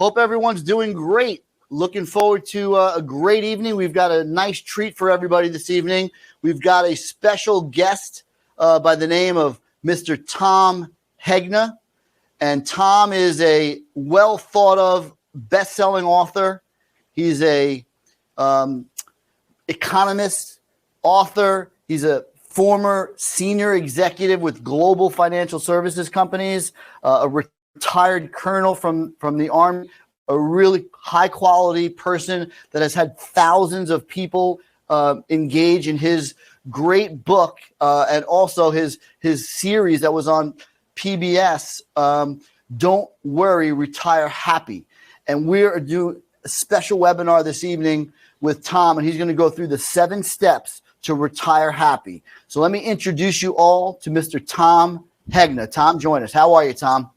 Hope everyone's doing great. Looking forward to a great evening. We've got a nice treat for everybody this evening. We've got a special guest by the name of Mr. Tom Hegna. And Tom is a well thought of best-selling author. He's a economist, author. He's a former senior executive with global financial services companies, a retired colonel from the Army, a really high-quality person that has had thousands of people engage in his great book and also his series that was on PBS, Don't Worry, Retire Happy. And we're doing a special webinar this evening with Tom, and he's going to go through the 7 steps to retire happy. So let me introduce you all to Mr. Tom Hegna. Tom, join us. How are you, Tom?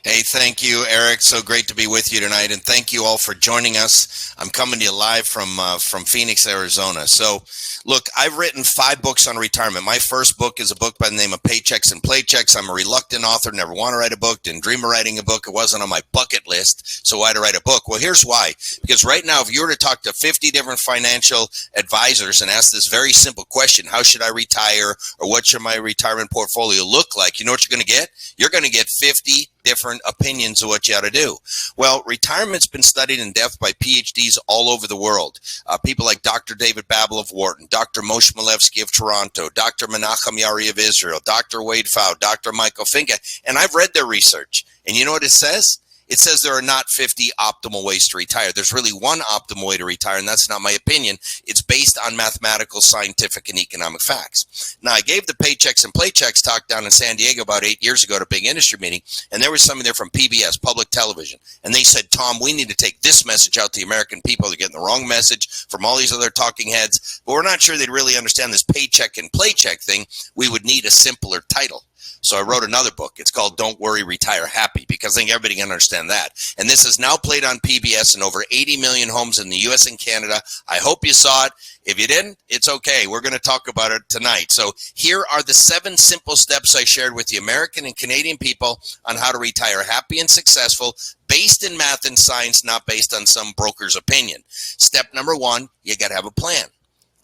Hey, thank you, Eric. So great to be with you tonight, and thank you all for joining us. I'm coming to you live from Phoenix, Arizona. So, look, I've written 5 books on retirement. My first book is a book by the name of Paychecks and Playchecks. I'm a reluctant author, never want to write a book, didn't dream of writing a book. It wasn't on my bucket list, so why to write a book? Well, here's why. Because right now, if you were to talk to 50 different financial advisors and ask this very simple question, how should I retire, or what should my retirement portfolio look like? You know what you're going to get? You're going to get 50 different opinions of what you ought to do. Well, retirement's been studied in depth by PhDs all over the world. People like Dr. David Babel of Wharton, Dr. Moshe Milevsky of Toronto, Dr. Menachem Yari of Israel, Dr. Wade Pfau, Dr. Michael Finke, and I've read their research. And you know what it says? It says there are not 50 optimal ways to retire. There's really one optimal way to retire, and that's not my opinion. It's based on mathematical, scientific, and economic facts. Now, I gave the Paychecks and Playchecks talk down in San Diego about 8 years ago at a big industry meeting, and there was somebody there from PBS, public television, and they said, Tom, we need to take this message out to the American people. They're getting the wrong message from all these other talking heads, but we're not sure they'd really understand this Paycheck and Playcheck thing. We would need a simpler title. So I wrote another book. It's called Don't Worry, Retire Happy, because I think everybody can understand that. And this is now played on PBS in over 80 million homes in the U.S. and Canada. I hope you saw it. If you didn't, it's okay. We're going to talk about it tonight. So here are the 7 simple steps I shared with the American and Canadian people on how to retire happy and successful, based in math and science, not based on some broker's opinion. Step number 1, you got to have a plan.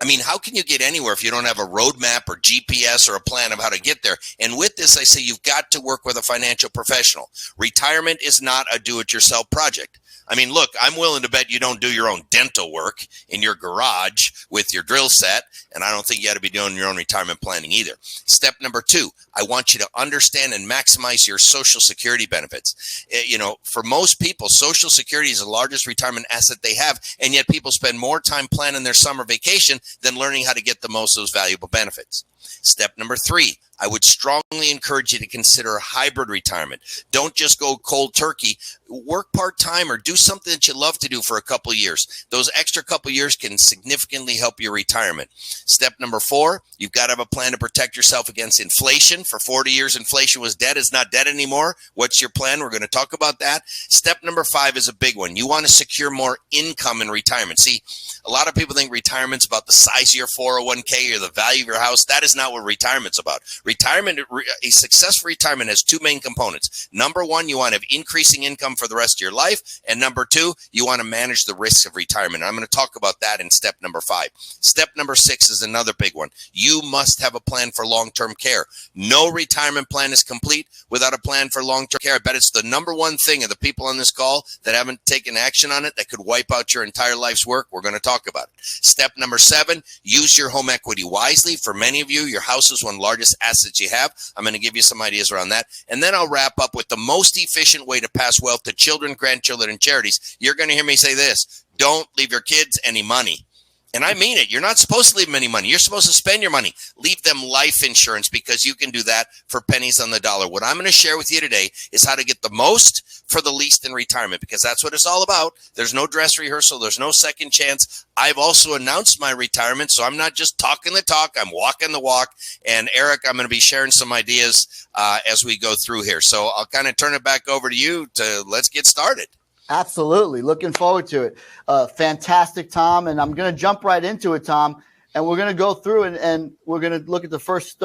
I mean, how can you get anywhere if you don't have a roadmap or GPS or a plan of how to get there? And with this, I say you've got to work with a financial professional. Retirement is not a do-it-yourself project. I mean, look, I'm willing to bet you don't do your own dental work in your garage with your drill set, and I don't think you ought to be doing your own retirement planning either. Step number 2, I want you to understand and maximize your Social Security benefits. You know, for most people, Social Security is the largest retirement asset they have, and yet people spend more time planning their summer vacation than learning how to get the most of those valuable benefits. Step number 3, I would strongly encourage you to consider hybrid retirement. Don't just go cold turkey. Work part-time or do something that you love to do for a couple of years. Those extra couple of years can significantly help your retirement. Step number 4, you've got to have a plan to protect yourself against inflation. For 40 years, inflation was dead. It's not dead anymore. What's your plan? We're going to talk about that. Step number 5 is a big one. You want to secure more income in retirement. See, a lot of people think retirement's about the size of your 401k or the value of your house. That is not what retirement's about. A successful retirement has 2 main components. Number 1, you want to have increasing income for the rest of your life. And number 2, you want to manage the risks of retirement. I'm going to talk about that in step number 5. Step number 6 is another big one. You must have a plan for long-term care. No retirement plan is complete without a plan for long-term care. I bet it's the number 1 thing of the people on this call that haven't taken action on it that could wipe out your entire life's work. We're going to talk about it. Step number 7, use your home equity wisely. For many of you, your house is one of the largest assets you have. I'm going to give you some ideas around that. And then I'll wrap up with the most efficient way to pass wealth to children, grandchildren, and charities. You're going to hear me say this: don't leave your kids any money. And I mean it. You're not supposed to leave them any money. You're supposed to spend your money. Leave them life insurance, because you can do that for pennies on the dollar. What I'm going to share with you today is how to get the most for the least in retirement, because that's what it's all about. There's no dress rehearsal. There's no second chance. I've also announced my retirement, so I'm not just talking the talk. I'm walking the walk. And Eric, I'm going to be sharing some ideas as we go through here. So I'll kind of turn it back over to you let's get started. Absolutely. Looking forward to it. Fantastic, Tom. And I'm going to jump right into it, Tom. And we're going to go through and we're going to look at the first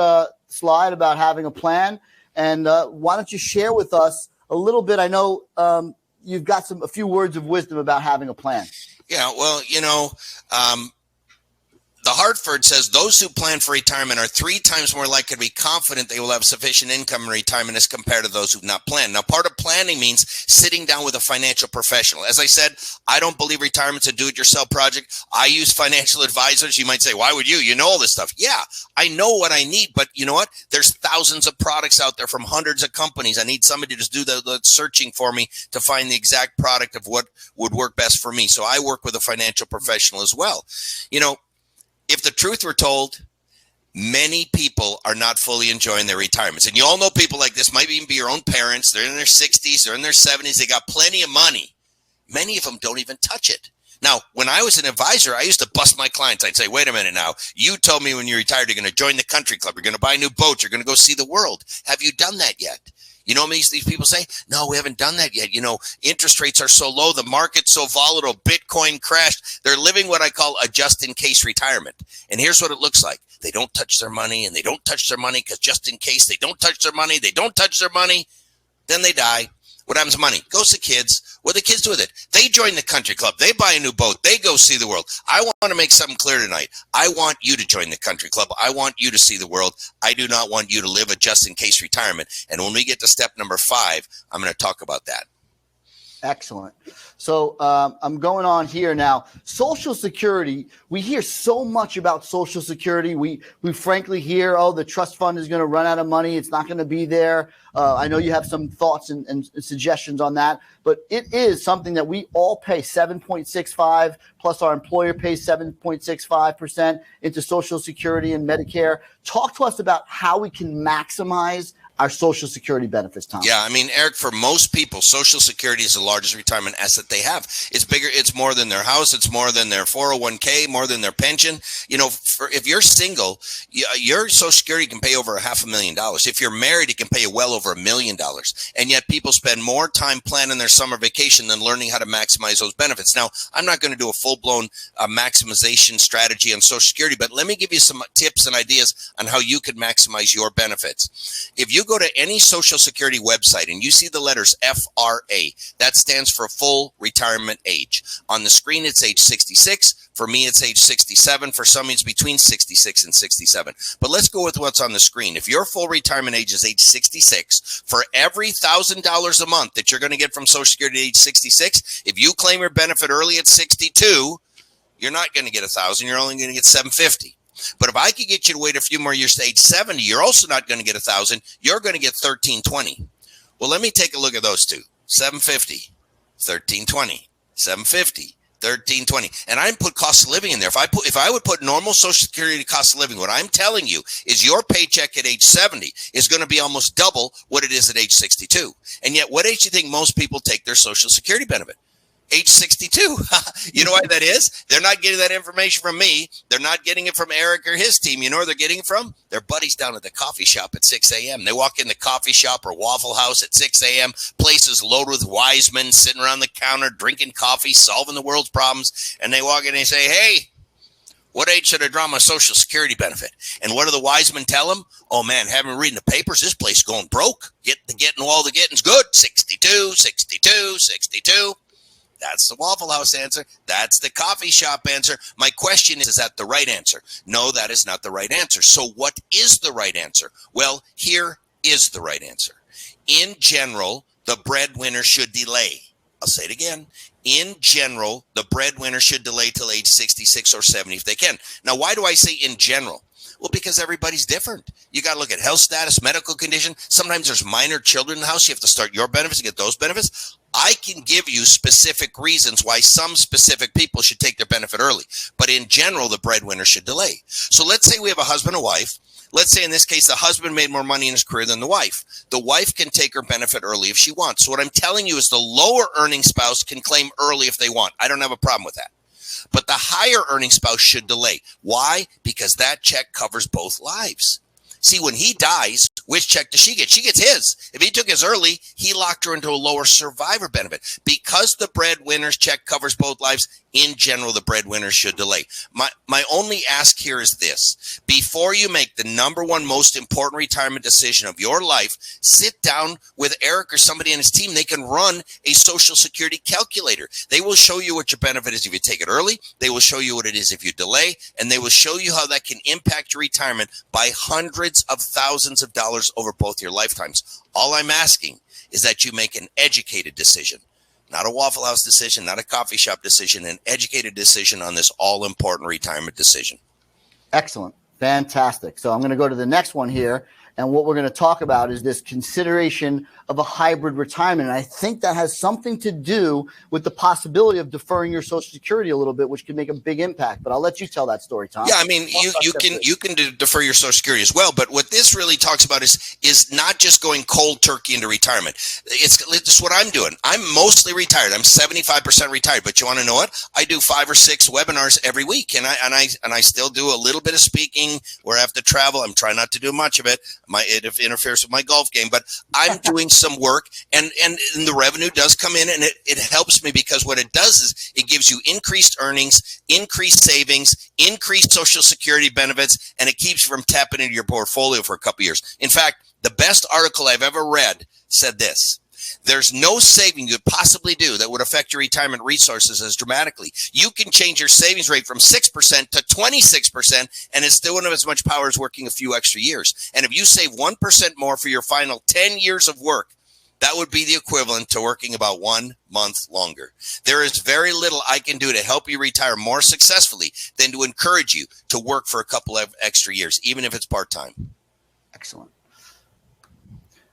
slide about having a plan. And why don't you share with us a little bit? I know you've got a few words of wisdom about having a plan. Yeah, well, the Hartford says those who plan for retirement are 3 times more likely to be confident they will have sufficient income in retirement as compared to those who've not planned. Now, part of planning means sitting down with a financial professional. As I said, I don't believe retirement's a do-it-yourself project. I use financial advisors. You might say, why would you? You know all this stuff. Yeah, I know what I need, but you know what? There's thousands of products out there from hundreds of companies. I need somebody to just do the searching for me to find the exact product of what would work best for me. So I work with a financial professional as well. If the truth were told, many people are not fully enjoying their retirements. And you all know people like this, might even be your own parents. They're in their 60s, they're in their 70s. They got plenty of money. Many of them don't even touch it. Now, when I was an advisor, I used to bust my clients. I'd say, wait a minute now. You told me when you're retired, you're going to join the country club. You're going to buy new boats. You're going to go see the world. Have you done that yet? You know what these people say? No, we haven't done that yet. Interest rates are so low. The market's so volatile. Bitcoin crashed. They're living what I call a just-in-case retirement. And here's what it looks like. They don't touch their money, and they don't touch their money because just in case they don't touch their money, then they die. What happens to money? Goes to kids. What do the kids do with it? They join the country club. They buy a new boat. They go see the world. I want to make something clear tonight. I want you to join the country club. I want you to see the world. I do not want you to live a just-in-case retirement. And when we get to step number 5, I'm going to talk about that. Excellent. So I'm going on here now. Social Security. We hear so much about Social Security. We frankly hear, the trust fund is going to run out of money. It's not going to be there. I know you have some thoughts and suggestions on that, but it is something that we all pay 7.65 plus our employer pays 7.65% into Social Security and Medicare. Talk to us about how we can maximize our Social Security benefits, Tom. Yeah, Eric, for most people, Social Security is the largest retirement asset they have. It's bigger. It's more than their house. It's more than their 401k, more than their pension. If you're single, your Social Security can pay over $500,000. If you're married, it can pay well over $1 million. And yet people spend more time planning their summer vacation than learning how to maximize those benefits. Now, I'm not going to do a full-blown maximization strategy on Social Security, but let me give you some tips and ideas on how you can maximize your benefits. If you go to any Social Security website and you see the letters FRA, that stands for full retirement age. On the screen, it's age 66. For me, it's age 67. For some, it's between 66 and 67. But let's go with what's on the screen. If your full retirement age is age 66, for every $1,000 a month that you're going to get from Social Security at age 66, if you claim your benefit early at 62, you're not going to get $1,000. You're only going to get $750. But if I could get you to wait a few more years to age 70, you're also not going to get $1,000. You're going to get $1,320. Well, let me take a look at those two. $750, $1,320, $750, $1,320. And I put cost of living in there. If I would put normal Social Security cost of living, what I'm telling you is your paycheck at age 70 is going to be almost double what it is at age 62. And yet, what age do you think most people take their Social Security benefit? Age 62. You know why that is? They're not getting that information from me. They're not getting it from Eric or his team. You know where they're getting it from? Their buddies down at the coffee shop at 6 a.m. They walk in the coffee shop or Waffle House at 6 a.m. Places loaded with wise men sitting around the counter, drinking coffee, solving the world's problems. And they walk in and they say, hey, what age should I draw my Social Security benefit? And what do the wise men tell them? Oh, man, haven't been reading the papers. This place is going broke. Getting all the getting's good. 62, 62, 62. That's the Waffle House answer. That's the coffee shop answer. My question is that the right answer? No, that is not the right answer. So what is the right answer? Well, here is the right answer. In general, the breadwinner should delay. I'll say it again. In general, the breadwinner should delay till age 66 or 70 if they can. Now, why do I say in general? Well, because everybody's different. You got to look at health status, medical condition. Sometimes there's minor children in the house. You have to start your benefits to get those benefits. I can give you specific reasons why some specific people should take their benefit early. But in general, the breadwinner should delay. So let's say we have a husband and wife. Let's say in this case, the husband made more money in his career than the wife. The wife can take her benefit early if she wants. So what I'm telling you is the lower earning spouse can claim early if they want. I don't have a problem with that. But the higher earning spouse should delay. Why? Because that check covers both lives. See, when he dies, Which check does she get? She gets his. If he took his early, he locked her into a lower survivor benefit. Because the breadwinner's check covers both lives, in general, the breadwinner should delay. My only ask here is this. Before you make the number one most important retirement decision of your life, sit down with Eric or somebody on his team. They can run a Social Security calculator. They will show you what your benefit is if you take it early. They will show you what it is if you delay. And they will show you how that can impact your retirement by hundreds of thousands of dollars over both your lifetimes. All I'm asking is that you make an educated decision. Not a Waffle House decision, not a coffee shop decision, an educated decision on this all-important retirement decision. Excellent. Fantastic. So I'm going to go to the next one here. And what we're going to talk about is this consideration of a hybrid retirement. And I think that has something to do with the possibility of deferring your Social Security a little bit, which could make a big impact. But I'll let you tell that story, Tom. Yeah, I mean, you can defer your Social Security as well. But what this really talks about is not just going cold turkey into retirement. It's what I'm doing. I'm mostly retired. I'm 75% retired. But you want to know what? I do 5 or 6 webinars every week, and I still do a little bit of speaking where I have to travel. I'm trying not to do much of it. It interferes with my golf game, but I'm doing some work, and the revenue does come in, and it helps me because what it does is it gives you increased earnings, increased savings, increased Social Security benefits, and it keeps you from tapping into your portfolio for a couple years. In fact, the best article I've ever read said this: there's no saving you could possibly do that would affect your retirement resources as dramatically. You can change your savings rate from 6% to 26%, and it still wouldn't have as much power as working a few extra years. And if you save 1% more for your final 10 years of work, that would be the equivalent to working about 1 month longer. There is very little I can do to help you retire more successfully than to encourage you to work for a couple of extra years, even if it's part-time. Excellent.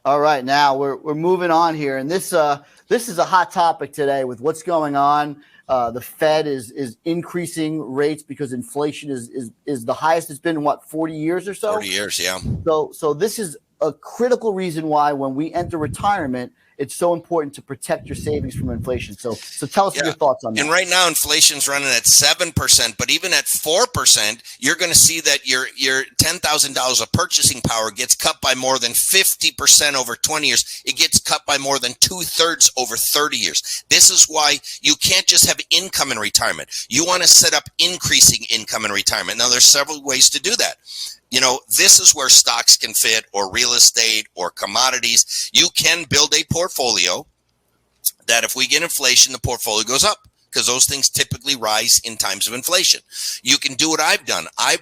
All right, now we're moving on here, and this is a hot topic today with what's going on. The Fed is increasing rates because inflation is the highest it's been in 40 years or so. 40 years, yeah. So this is a critical reason why when we enter retirement, it's so important to protect your savings from inflation. So tell us your thoughts on that. And right now, inflation's running at 7%, but even at 4%, you're going to see that your $10,000 of purchasing power gets cut by more than 50% over 20 years. It gets cut by more than 2/3 over 30 years. This is why you can't just have income in retirement. You want to set up increasing income in retirement. Now, there's several ways to do that. You know, this is where stocks can fit, or real estate, or commodities. You can build a portfolio that if we get inflation, the portfolio goes up, because those things typically rise in times of inflation. You can do what I've done. I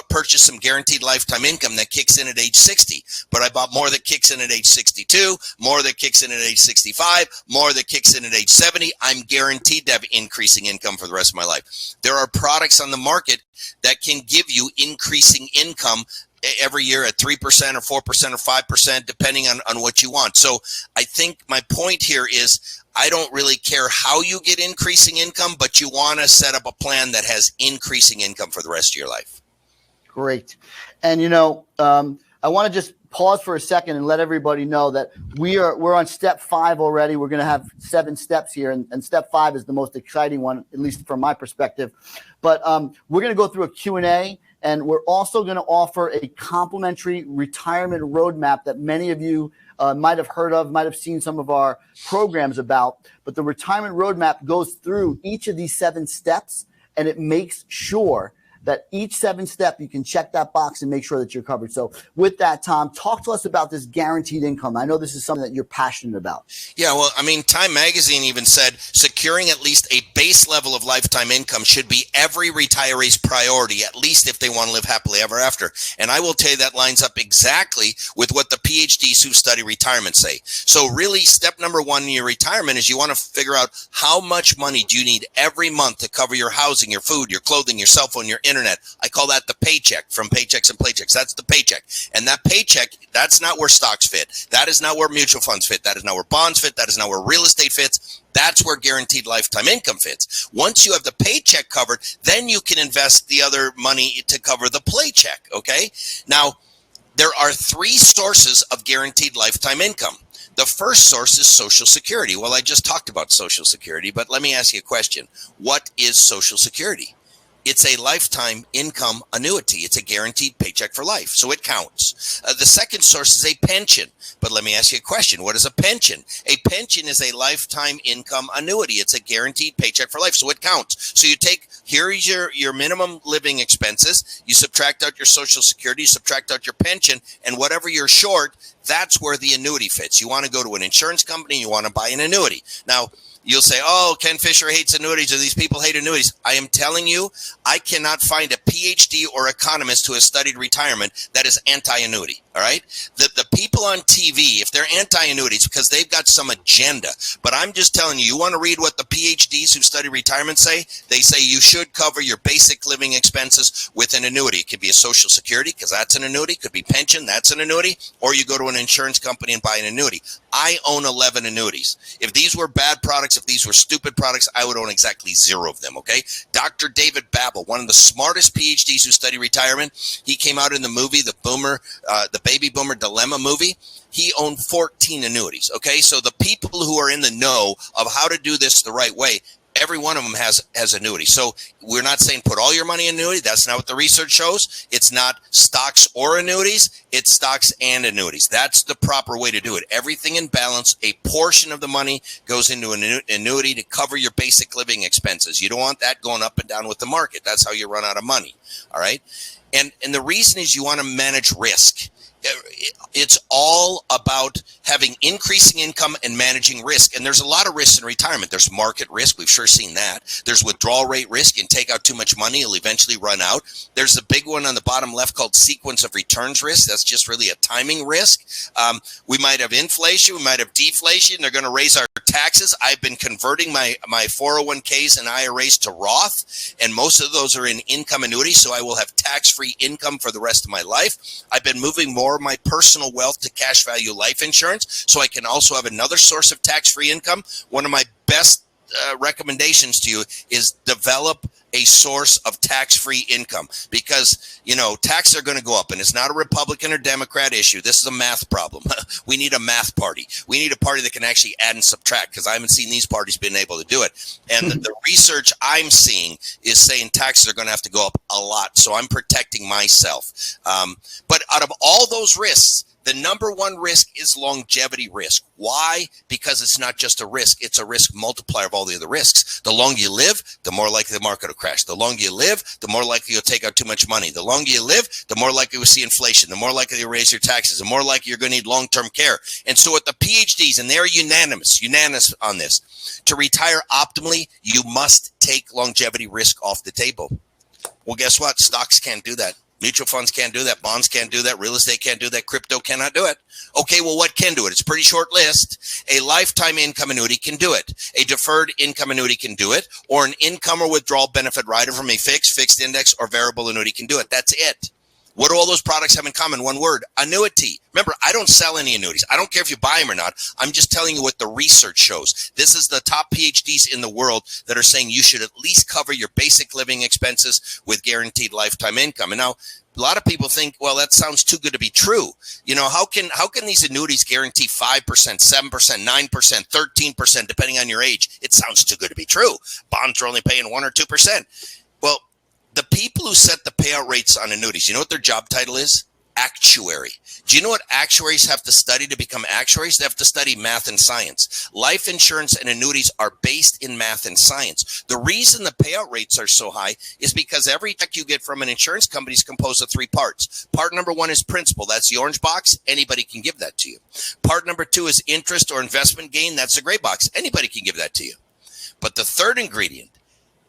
purchased some guaranteed lifetime income that kicks in at age 60, but I bought more that kicks in at age 62, more that kicks in at age 65, more that kicks in at age 70. I'm guaranteed to have increasing income for the rest of my life. There are products on the market that can give you increasing income every year at 3% or 4% or 5%, depending on what you want. So I think my point here is I don't really care how you get increasing income, but you want to set up a plan that has increasing income for the rest of your life. Great. And, I want to just pause for a second and let everybody know that we're on step 5 already. We're going to have 7 steps here, and step 5 is the most exciting one, at least from my perspective. But we're going to go through a Q&A, and we're also going to offer a complimentary retirement roadmap that many of you might have heard of, might have seen some of our programs about. But the retirement roadmap goes through each of these 7 steps, and it makes sure that each 7 step you can check that box and make sure that you're covered. So with that, Tom, talk to us about this guaranteed income. I know this is something that you're passionate about. Yeah, well, I mean, Time Magazine even said securing at least a base level of lifetime income should be every retiree's priority, at least if they want to live happily ever after. And I will tell you that lines up exactly with what the PhDs who study retirement say. So really, step number 1 in your retirement is you want to figure out how much money do you need every month to cover your housing, your food, your clothing, your cell phone, your internet. I call that the paycheck from Paychecks and Playchecks. That's the paycheck. And that paycheck, that's not where stocks fit. That is not where mutual funds fit. That is not where bonds fit. That is not where real estate fits. That's where guaranteed lifetime income fits. Once you have the paycheck covered, then you can invest the other money to cover the playcheck, okay? Now, there are 3 sources of guaranteed lifetime income. The first source is Social Security. Well, I just talked about Social Security, but let me ask you a question. What is Social Security? It's a lifetime income annuity. It's a guaranteed paycheck for life, so it counts. The second source is a pension. But let me ask you a question. What is a pension? A pension is a lifetime income annuity. It's a guaranteed paycheck for life, so it counts. So you take, here is your minimum living expenses. You subtract out your Social Security, you subtract out your pension, and whatever you're short, that's where the annuity fits. You want to go to an insurance company, you want to buy an annuity. Now, you'll say, oh, Ken Fisher hates annuities, or these people hate annuities. I am telling you, I cannot find a PhD or economist who has studied retirement that is anti-annuity, all right? The people on TV, if they're anti-annuities, because they've got some agenda. But I'm just telling you, you want to read what the PhDs who study retirement say? They say you should cover your basic living expenses with an annuity. It could be a Social Security, because that's an annuity. It could be pension, that's an annuity. Or you go to an insurance company and buy an annuity. I own 11 annuities. If these were bad products, if these were stupid products, I would own exactly 0 of them, okay? Dr. David Babel, one of the smartest PhDs who study retirement, he came out in the movie, the Baby Boomer Dilemma movie. He owned 14 annuities, okay? So the people who are in the know of how to do this the right way, every one of them has annuity. So we're not saying put all your money in annuity. That's not what the research shows. It's not stocks or annuities. It's stocks and annuities. That's the proper way to do it. Everything in balance. A portion of the money goes into an annuity to cover your basic living expenses. You don't want that going up and down with the market. That's how you run out of money. All right. And the reason is you want to manage risk. It's all about having increasing income and managing risk. And there's a lot of risks in retirement. There's market risk. We've sure seen that. There's withdrawal rate risk. You can take out too much money. You'll eventually run out. There's the big one on the bottom left called sequence of returns risk. That's just really a timing risk. We might have inflation. We might have deflation. They're going to raise our taxes. I've been converting my 401ks and IRAs to Roth, and most of those are in income annuities, so I will have tax-free income for the rest of my life. I've been moving more of my personal wealth to cash value life insurance, so I can also have another source of tax-free income. One of my best recommendations to you is develop a source of tax-free income, because, you know, taxes are going to go up, and it's not a Republican or Democrat issue. This is a math problem. We need a math party. We need a party that can actually add and subtract, because I haven't seen these parties being able to do it. And the research I'm seeing is saying taxes are going to have to go up a lot. So I'm protecting myself. But out of all those risks, the number one risk is longevity risk. Why? Because it's not just a risk. It's a risk multiplier of all the other risks. The longer you live, the more likely the market will crash. The longer you live, the more likely you'll take out too much money. The longer you live, the more likely you'll see inflation. The more likely you'll raise your taxes. The more likely you're going to need long-term care. And so at the PhDs, and they're unanimous on this, to retire optimally, you must take longevity risk off the table. Well, guess what? Stocks can't do that. Mutual funds can't do that. Bonds can't do that. Real estate can't do that. Crypto cannot do it. Okay, well, what can do it? It's a pretty short list. A lifetime income annuity can do it. A deferred income annuity can do it. Or an income or withdrawal benefit rider from a fixed index, or variable annuity can do it. That's it. What do all those products have in common? One word: annuity. Remember, I don't sell any annuities. I don't care if you buy them or not. I'm just telling you what the research shows. This is the top PhDs in the world that are saying you should at least cover your basic living expenses with guaranteed lifetime income. And now, a lot of people think, well, that sounds too good to be true. You know, how can these annuities guarantee 5%, 7%, 9%, 13%, depending on your age? It sounds too good to be true. Bonds are only paying 1 or 2%. Well, the people who set the payout rates on annuities, you know what their job title is? Actuary. Do you know what actuaries have to study to become actuaries? They have to study math and science. Life insurance and annuities are based in math and science. The reason the payout rates are so high is because every check you get from an insurance company is composed of 3 parts. Part number 1 is principal. That's the orange box. Anybody can give that to you. Part number 2 is interest or investment gain. That's the gray box. Anybody can give that to you. But the third ingredient,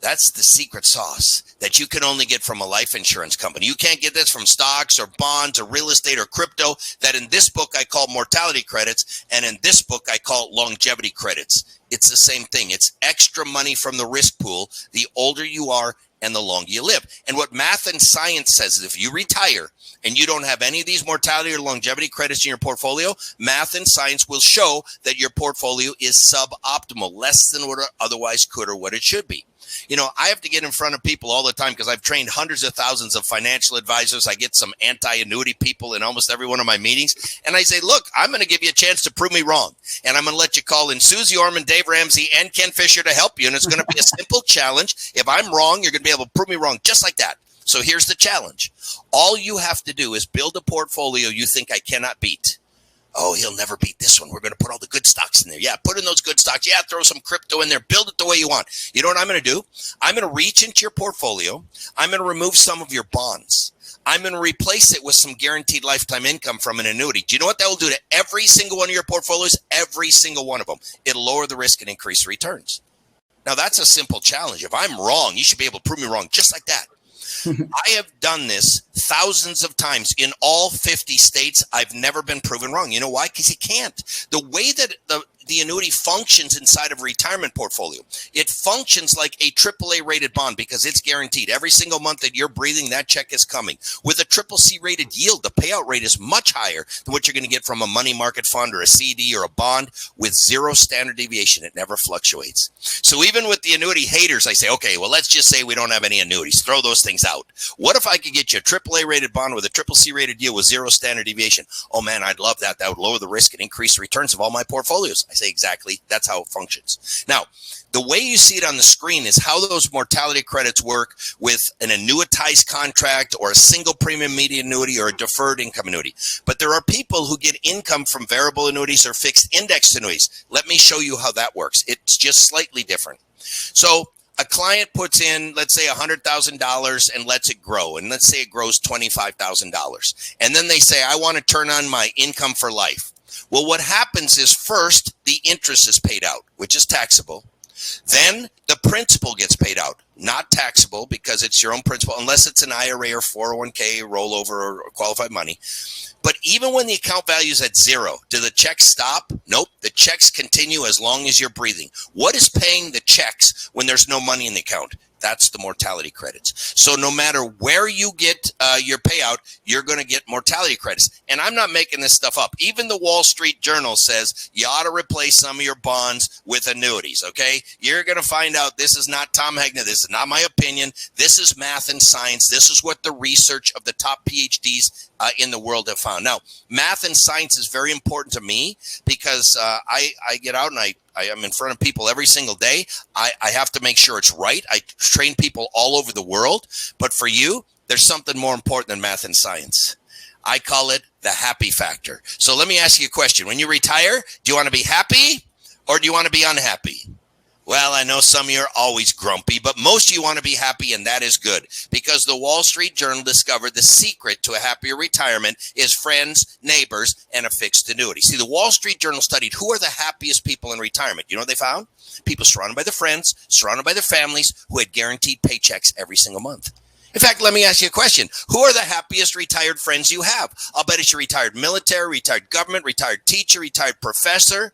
that's the secret sauce that you can only get from a life insurance company. You can't get this from stocks or bonds or real estate or crypto, that in this book I call mortality credits, and in this book I call longevity credits. It's the same thing. It's extra money from the risk pool the older you are and the longer you live. And what math and science says is if you retire and you don't have any of these mortality or longevity credits in your portfolio, math and science will show that your portfolio is suboptimal, less than what it otherwise could or what it should be. You know, I have to get in front of people all the time because I've trained hundreds of thousands of financial advisors. I get some anti-annuity people in almost every one of my meetings. And I say, look, I'm going to give you a chance to prove me wrong. And I'm going to let you call in Susie Orman, Dave Ramsey, and Ken Fisher to help you. And it's going to be a simple challenge. If I'm wrong, you're going to be able to prove me wrong just like that. So here's the challenge. All you have to do is build a portfolio you think I cannot beat. Oh, he'll never beat this one. We're going to put all the good stocks in there. Yeah, put in those good stocks. Yeah, throw some crypto in there. Build it the way you want. You know what I'm going to do? I'm going to reach into your portfolio. I'm going to remove some of your bonds. I'm going to replace it with some guaranteed lifetime income from an annuity. Do you know what that will do to every single one of your portfolios? Every single one of them. It'll lower the risk and increase returns. Now, that's a simple challenge. If I'm wrong, you should be able to prove me wrong just like that. I have done this thousands of times in all 50 states. I've never been proven wrong. You know why? Because you can't. The way that the annuity functions inside of a retirement portfolio, it functions like a AAA rated bond because it's guaranteed. Every single month that you're breathing, that check is coming. With a CCC rated yield, the payout rate is much higher than what you're going to get from a money market fund or a CD or a bond with zero standard deviation. It never fluctuates. So even with the annuity haters, I say, okay, well, let's just say we don't have any annuities. Throw those things out. What if I could get you a AAA rated bond with a CCC rated yield with zero standard deviation? Oh man, I'd love that. That would lower the risk and increase the returns of all my portfolios. I say exactly. That's how it functions. Now, the way you see it on the screen is how those mortality credits work with an annuitized contract or a single premium immediate annuity or a deferred income annuity. But there are people who get income from variable annuities or fixed indexed annuities. Let me show you how that works. It's just slightly different. So a client puts in, let's say, $100,000 and lets it grow. And let's say it grows $25,000. And then they say, I want to turn on my income for life. Well, what happens is first, the interest is paid out, which is taxable. Then the principal gets paid out, not taxable because it's your own principal, unless it's an IRA or 401k rollover or qualified money. But even when the account value is at zero, do the checks stop? Nope. The checks continue as long as you're breathing. What is paying the checks when there's no money in the account? That's the mortality credits. So no matter where you get your payout, you're going to get mortality credits. And I'm not making this stuff up. Even the Wall Street Journal says you ought to replace some of your bonds with annuities, okay? You're going to find out this is not Tom Hegna. This is not my opinion. This is math and science. This is what the research of the top PhDs in the world have found. Now, math and science is very important to me because I get out and I am in front of people every single day. I have to make sure it's right. I train people all over the world. But for you, there's something more important than math and science. I call it the happy factor. So let me ask you a question. When you retire, do you want to be happy or do you want to be unhappy? Well, I know some of you are always grumpy, but most of you want to be happy, and that is good because the Wall Street Journal discovered the secret to a happier retirement is friends, neighbors, and a fixed annuity. See, the Wall Street Journal studied who are the happiest people in retirement. You know what they found? People surrounded by their friends, surrounded by their families, who had guaranteed paychecks every single month. In fact, let me ask you a question. Who are the happiest retired friends you have? I'll bet it's your retired military, retired government, retired teacher, retired professor.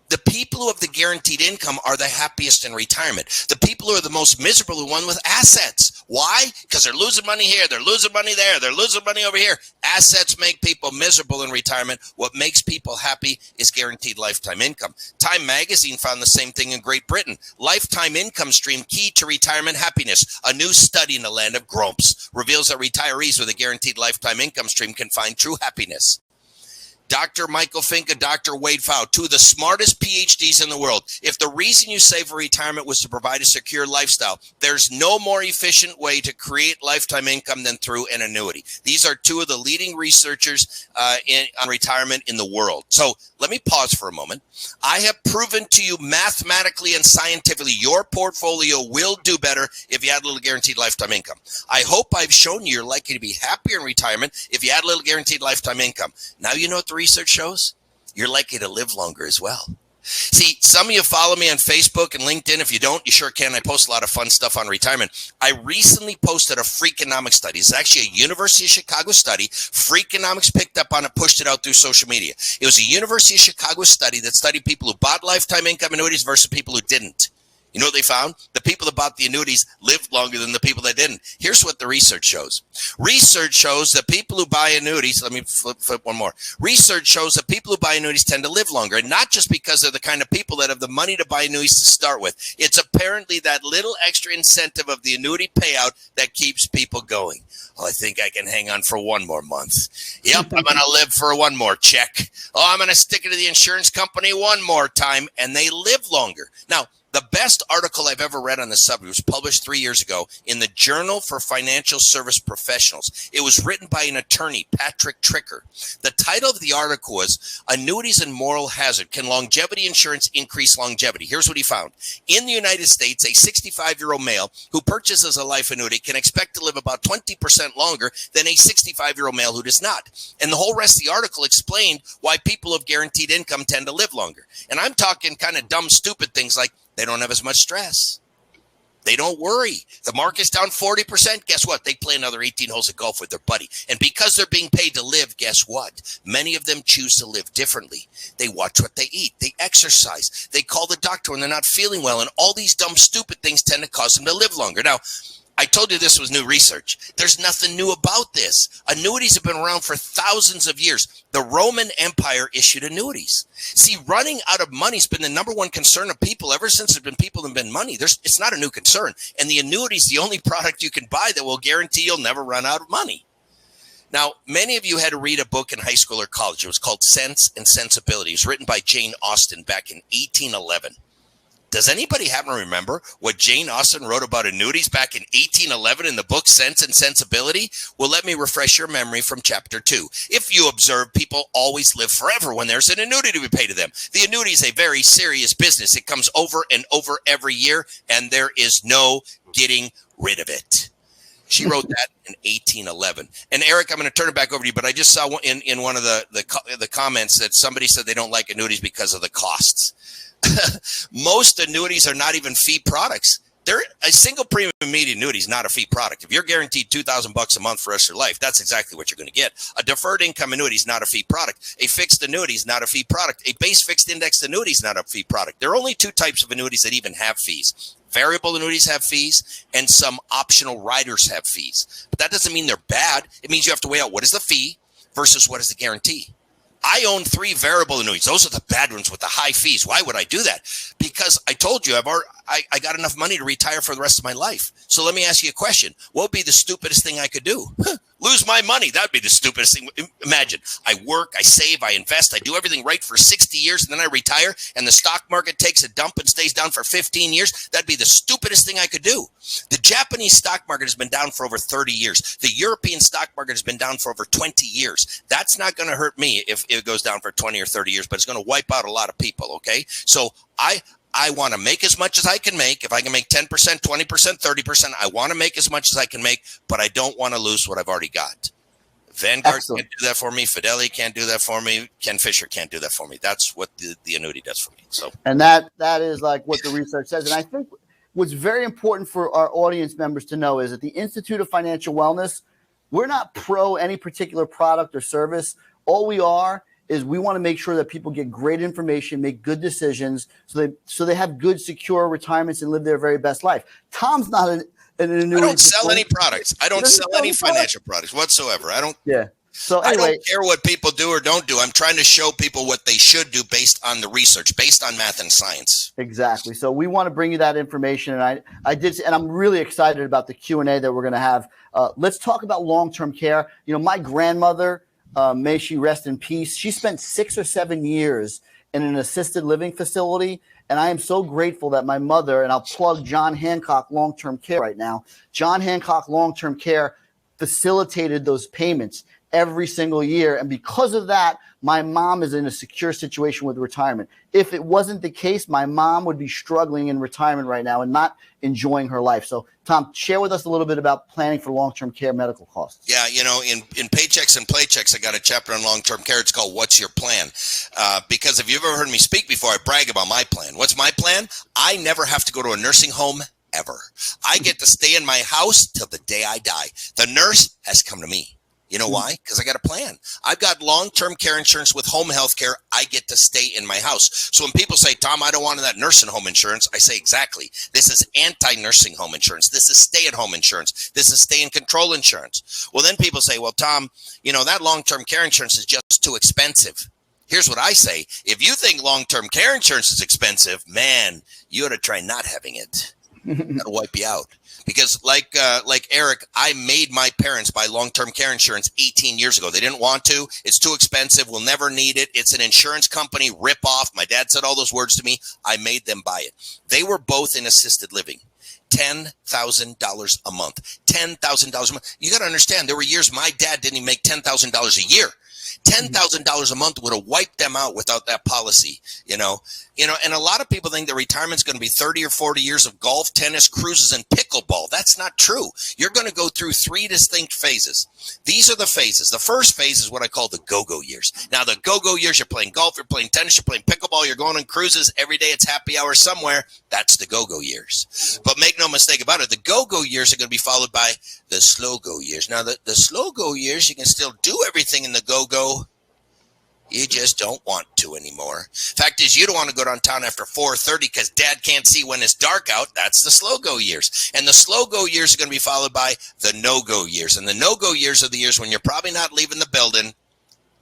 The people who have the guaranteed income are the happiest in retirement. The people who are the most miserable are the ones with assets. Why? Because they're losing money here, they're losing money there, they're losing money over here. Assets make people miserable in retirement. What makes people happy is guaranteed lifetime income. Time magazine found the same thing in Great Britain. Lifetime income stream key to retirement happiness. A new study in the land of grumps reveals that retirees with a guaranteed lifetime income stream can find true happiness. Dr. Michael Finke, Dr. Wade Pfau, two of the smartest PhDs in the world. If the reason you save for retirement was to provide a secure lifestyle, there's no more efficient way to create lifetime income than through an annuity. These are two of the leading researchers on retirement in the world. So let me pause for a moment. I have proven to you mathematically and scientifically your portfolio will do better if you add a little guaranteed lifetime income. I hope I've shown you you're likely to be happier in retirement if you add a little guaranteed lifetime income. Now you know what the research shows? You're likely to live longer as well. See, some of you follow me on Facebook and LinkedIn. If you don't, you sure can. I post a lot of fun stuff on retirement. I recently posted a Freakonomics study. It's actually a University of Chicago study. Freakonomics picked up on it, pushed it out through social media. It was a University of Chicago study that studied people who bought lifetime income annuities versus people who didn't. You know what they found? The people that bought the annuities lived longer than the people that didn't. Here's what the research shows. Research shows that people who buy annuities, let me flip one more. Research shows that people who buy annuities tend to live longer, and not just because they're the kind of people that have the money to buy annuities to start with. It's apparently that little extra incentive of the annuity payout that keeps people going. Oh, I think I can hang on for one more month. Yep, I'm going to live for one more check. Oh, I'm going to stick it to the insurance company one more time, and they live longer. Now, the best article I've ever read on this subject was published 3 years ago in the Journal for Financial Service Professionals. It was written by an attorney, Patrick Tricker. The title of the article was Annuities and Moral Hazard. Can Longevity Insurance Increase Longevity? Here's what he found. In the United States, a 65-year-old male who purchases a life annuity can expect to live about 20% longer than a 65-year-old male who does not. And the whole rest of the article explained why people of guaranteed income tend to live longer. And I'm talking kind of dumb, stupid things like they don't have as much stress. They don't worry. The market's down 40%. Guess what? They play another 18 holes of golf with their buddy. And because they're being paid to live, guess what? Many of them choose to live differently. They watch what they eat. They exercise. They call the doctor when they're not feeling well. And all these dumb, stupid things tend to cause them to live longer. Now, I told you this was new research. There's nothing new about this. Annuities have been around for thousands of years. The Roman Empire issued annuities. See, running out of money has been the number one concern of people ever since there's been people and been money. It's not a new concern. And the annuity is the only product you can buy that will guarantee you'll never run out of money. Now, many of you had to read a book in high school or college. It was called Sense and Sensibility. It was written by Jane Austen back in 1811. Does anybody happen to remember what Jane Austen wrote about annuities back in 1811 in the book Sense and Sensibility? Well, let me refresh your memory from chapter 2. If you observe, people always live forever when there's an annuity to be paid to them. The annuity is a very serious business. It comes over and over every year, and there is no getting rid of it. She wrote that in 1811. And Eric, I'm going to turn it back over to you, but I just saw in one of the comments that somebody said they don't like annuities because of the costs. Most annuities are not even fee products. They're a single premium immediate annuity is not a fee product. If you're guaranteed $2,000 a month for the rest of your life, that's exactly what you're going to get. A deferred income annuity is not a fee product. A fixed annuity is not a fee product. A base fixed index annuity is not a fee product. There are only two types of annuities that even have fees. Variable annuities have fees, and some optional riders have fees. But that doesn't mean they're bad. It means you have to weigh out what is the fee versus what is the guarantee. I own 3 variable annuities. Those are the bad ones with the high fees. Why would I do that? Because I told you I got enough money to retire for the rest of my life. So let me ask you a question. What would be the stupidest thing I could do? Lose my money. That would be the stupidest thing. Imagine, I work, I save, I invest, I do everything right for 60 years, and then I retire, and the stock market takes a dump and stays down for 15 years. That'd be the stupidest thing I could do. The Japanese stock market has been down for over 30 years. The European stock market has been down for over 20 years. That's not going to hurt me if it goes down for 20 or 30 years, but it's going to wipe out a lot of people, okay? So I want to make as much as I can make. If I can make 10%, 20%, 30%, I want to make as much as I can make, but I don't want to lose what I've already got. Vanguard Can't do that for me. Fidelity can't do that for me. Ken Fisher can't do that for me. That's what the annuity does for me. So, and that is like what the research says. And I think what's very important for our audience members to know is that the Institute of Financial Wellness, we're not pro any particular product or service. All we are is we want to make sure that people get great information, make good decisions, so they have good, secure retirements and live their very best life. Tom's not an annuity. I don't sell any products. I don't sell any financial products whatsoever. I don't. Yeah. So anyway, I don't care what people do or don't do. I'm trying to show people what they should do based on the research, based on math and science. Exactly. So we want to bring you that information, and I did, and I'm really excited about the Q&A that we're going to have. Let's talk about long-term care. You know, my grandmother, may she rest in peace, she spent 6 or 7 years in an assisted living facility. And I am so grateful that my mother, and I'll plug John Hancock Long-Term Care right now. John Hancock Long-Term Care facilitated those payments every single year. And because of that, my mom is in a secure situation with retirement. If it wasn't the case, my mom would be struggling in retirement right now and not enjoying her life. So, Tom, share with us a little bit about planning for long-term care medical costs. Yeah, you know, in Paychecks and Playchecks, I got a chapter on long-term care. It's called What's Your Plan? Because if you've ever heard me speak before, I brag about my plan. What's my plan? I never have to go to a nursing home ever. I get to stay in my house till the day I die. The nurse has come to me. You know why? Because I got a plan. I've got long-term care insurance with home health care. I get to stay in my house. So when people say, Tom, I don't want that nursing home insurance, I say, exactly. This is anti-nursing home insurance. This is stay-at-home insurance. This is stay-in-control insurance. Well, then people say, well, Tom, that long-term care insurance is just too expensive. Here's what I say. If you think long-term care insurance is expensive, man, you ought to try not having it. That'll wipe you out. Because like Eric, I made my parents buy long-term care insurance 18 years ago. They didn't want to. It's too expensive. We'll never need it. It's an insurance company rip-off. My dad said all those words to me. I made them buy it. They were both in assisted living. $10,000 a month. $10,000 a month. You got to understand, there were years my dad didn't even make $10,000 a year. $10,000 a month would have wiped them out without that policy, and a lot of people think that retirement's going to be 30 or 40 years of golf, tennis, cruises, and pickleball. That's not true. You're going to go through 3 distinct phases. These are the phases. The first phase is what I call the go-go years. Now, the go-go years, you're playing golf, you're playing tennis, you're playing pickleball, you're going on cruises. Every day it's happy hour somewhere. That's the go-go years. But make no mistake about it, the go-go years are going to be followed by the slow-go years. Now, the slow-go years, you can still do everything in the go-go. You just don't want to anymore. Fact is, you don't want to go downtown after 4:30 because dad can't see when it's dark out. That's the slow-go years. And the slow-go years are going to be followed by the no-go years. And the no-go years are the years when you're probably not leaving the building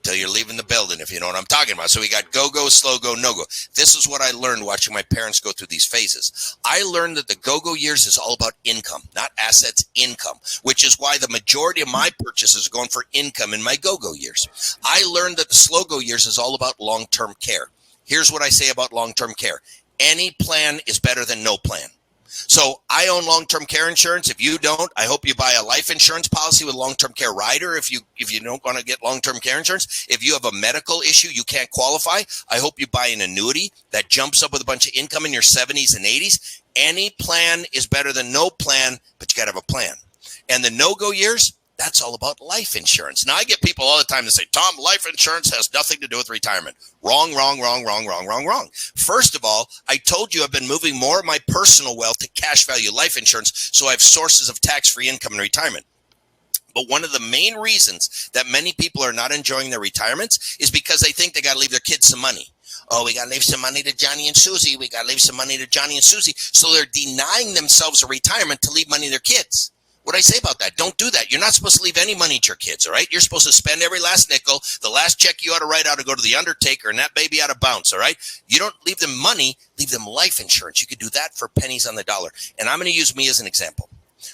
till you're leaving the building, if you know what I'm talking about. So we got go-go, slow-go, no-go. This is what I learned watching my parents go through these phases. I learned that the go-go years is all about income, not assets, income, which is why the majority of my purchases are going for income in my go-go years. I learned that the slow-go years is all about long-term care. Here's what I say about long-term care. Any plan is better than no plan. So I own long-term care insurance. If you don't, I hope you buy a life insurance policy with long-term care rider. If you don't want to get long-term care insurance, if you have a medical issue you can't qualify, I hope you buy an annuity that jumps up with a bunch of income in your 70s and 80s. Any plan is better than no plan, but you got to have a plan. And the no-go years, that's all about life insurance. Now, I get people all the time that say, Tom, life insurance has nothing to do with retirement. Wrong, wrong, wrong, wrong, wrong, wrong, wrong. First of all, I told you I've been moving more of my personal wealth to cash value life insurance, so I have sources of tax-free income in retirement. But one of the main reasons that many people are not enjoying their retirements is because they think they got to leave their kids some money. Oh, we got to leave some money to Johnny and Susie. We got to leave some money to Johnny and Susie. So they're denying themselves a retirement to leave money to their kids. What do I say about that? Don't do that. You're not supposed to leave any money to your kids, all right? You're supposed to spend every last nickel. The last check you ought to write out to go to the undertaker, and that baby ought to bounce, all right? You don't leave them money, leave them life insurance. You could do that for pennies on the dollar. And I'm going to use me as an example.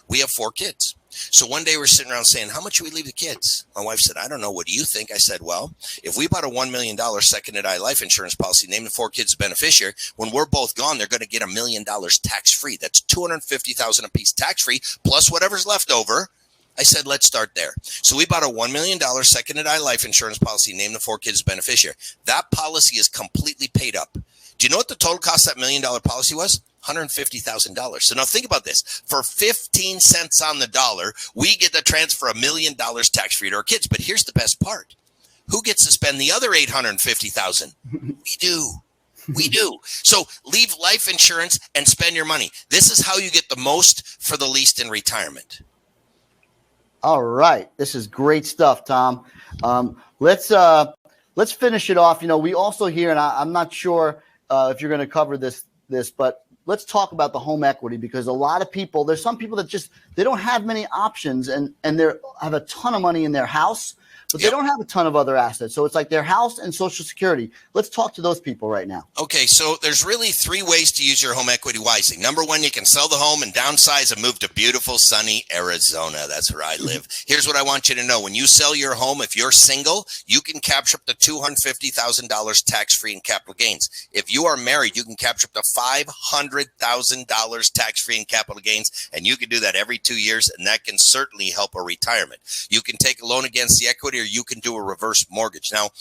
We have 4 kids. So one day we're sitting around saying, how much should we leave the kids? My wife said, I don't know. What do you think? I said, well, if we bought a $1 million second-eye life insurance policy, name the 4 kids beneficiary, when we're both gone, they're going to get $1 million tax-free. That's $250,000 a piece tax-free, plus whatever's left over. I said, let's start there. So we bought a $1 million second-eye life insurance policy, name the 4 kids beneficiary. That policy is completely paid up. Do you know what the total cost of that $1 million policy was? $150,000. So now think about this. For 15 cents on the dollar, we get to transfer $1 million tax-free to our kids. But here's the best part. Who gets to spend the other $850,000? We do. We do. So leave life insurance and spend your money. This is how you get the most for the least in retirement. All right. This is great stuff, Tom. Let's finish it off. We also hear, and I'm not sure if you're going to cover this, but let's talk about the home equity, because a lot of people, there's some people that just, they don't have many options and they have a ton of money in their house, but they don't have a ton of other assets. So it's like their house and Social Security. Let's talk to those people right now. Okay, so there's really 3 ways to use your home equity wisely. Number 1, you can sell the home and downsize and move to beautiful, sunny Arizona. That's where I live. Here's what I want you to know. When you sell your home, if you're single, you can capture up to $250,000 tax-free in capital gains. If you are married, you can capture up to $500,000 tax-free in capital gains, and you can do that every 2 years, and that can certainly help a retirement. You can take a loan against the equity, or you can do a reverse mortgage. Now,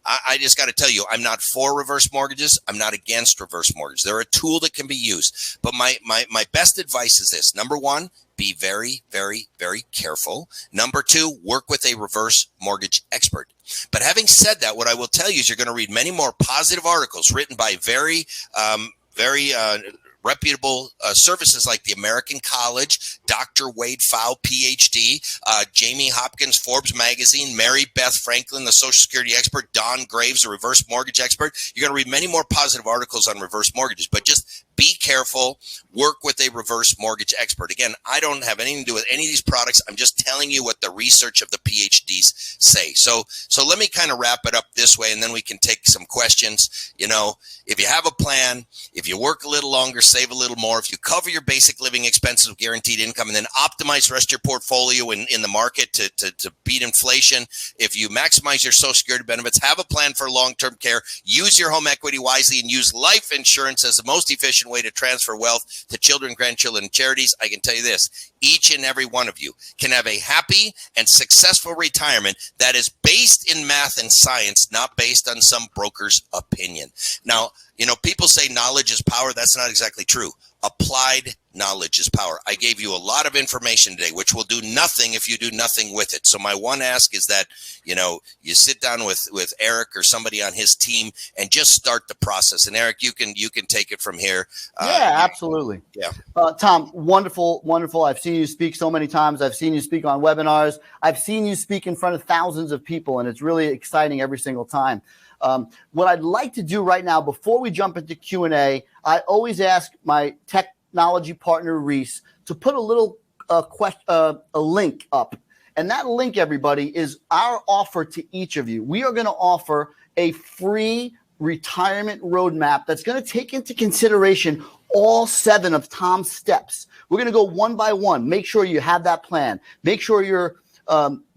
I just got to tell you, I'm not for reverse mortgages. I'm not against reverse mortgages. They're a tool that can be used. But my best advice is this. Number 1, be very, very, very careful. Number 2, work with a reverse mortgage expert. But having said that, what I will tell you is you're going to read many more positive articles written by very reputable services like the American College, Dr. Wade Pfau, PhD, Jamie Hopkins, Forbes Magazine, Mary Beth Franklin, the Social Security expert, Don Graves, a reverse mortgage expert. You're going to read many more positive articles on reverse mortgages, but just be careful. Work with a reverse mortgage expert. Again, I don't have anything to do with any of these products. I'm just telling you what the research of the PhDs say. So let me kind of wrap it up this way, and then we can take some questions. You know, if you have a plan, if you work a little longer, save a little more, if you cover your basic living expenses with guaranteed income, and then optimize the rest of your portfolio in the market to beat inflation, if you maximize your Social Security benefits, have a plan for long-term care, use your home equity wisely, and use life insurance as the most efficient way to transfer wealth to children, grandchildren, and charities, I can tell you this: each and every one of you can have a happy and successful retirement that is based in math and science, not based on some broker's opinion. Now, you know, people say knowledge is power. That's not exactly true. Applied knowledge is power. I gave you a lot of information today, which will do nothing if you do nothing with it. So my one ask is that, you know, you sit down with Eric or somebody on his team and just start the process. And Eric, you can take it from here. Yeah, absolutely. Yeah. Tom, wonderful. I've seen you speak so many times. I've seen you speak on webinars. I've seen you speak in front of thousands of people, and it's really exciting every single time. What I'd like to do right now, before we jump into Q&A, I always ask my technology partner, Reese, to put a little a link up. And that link, everybody, is our offer to each of you. We are going to offer a free retirement roadmap that's going to take into consideration all 7 of Tom's steps. We're going to go one by one. Make sure you have that plan. Make sure you're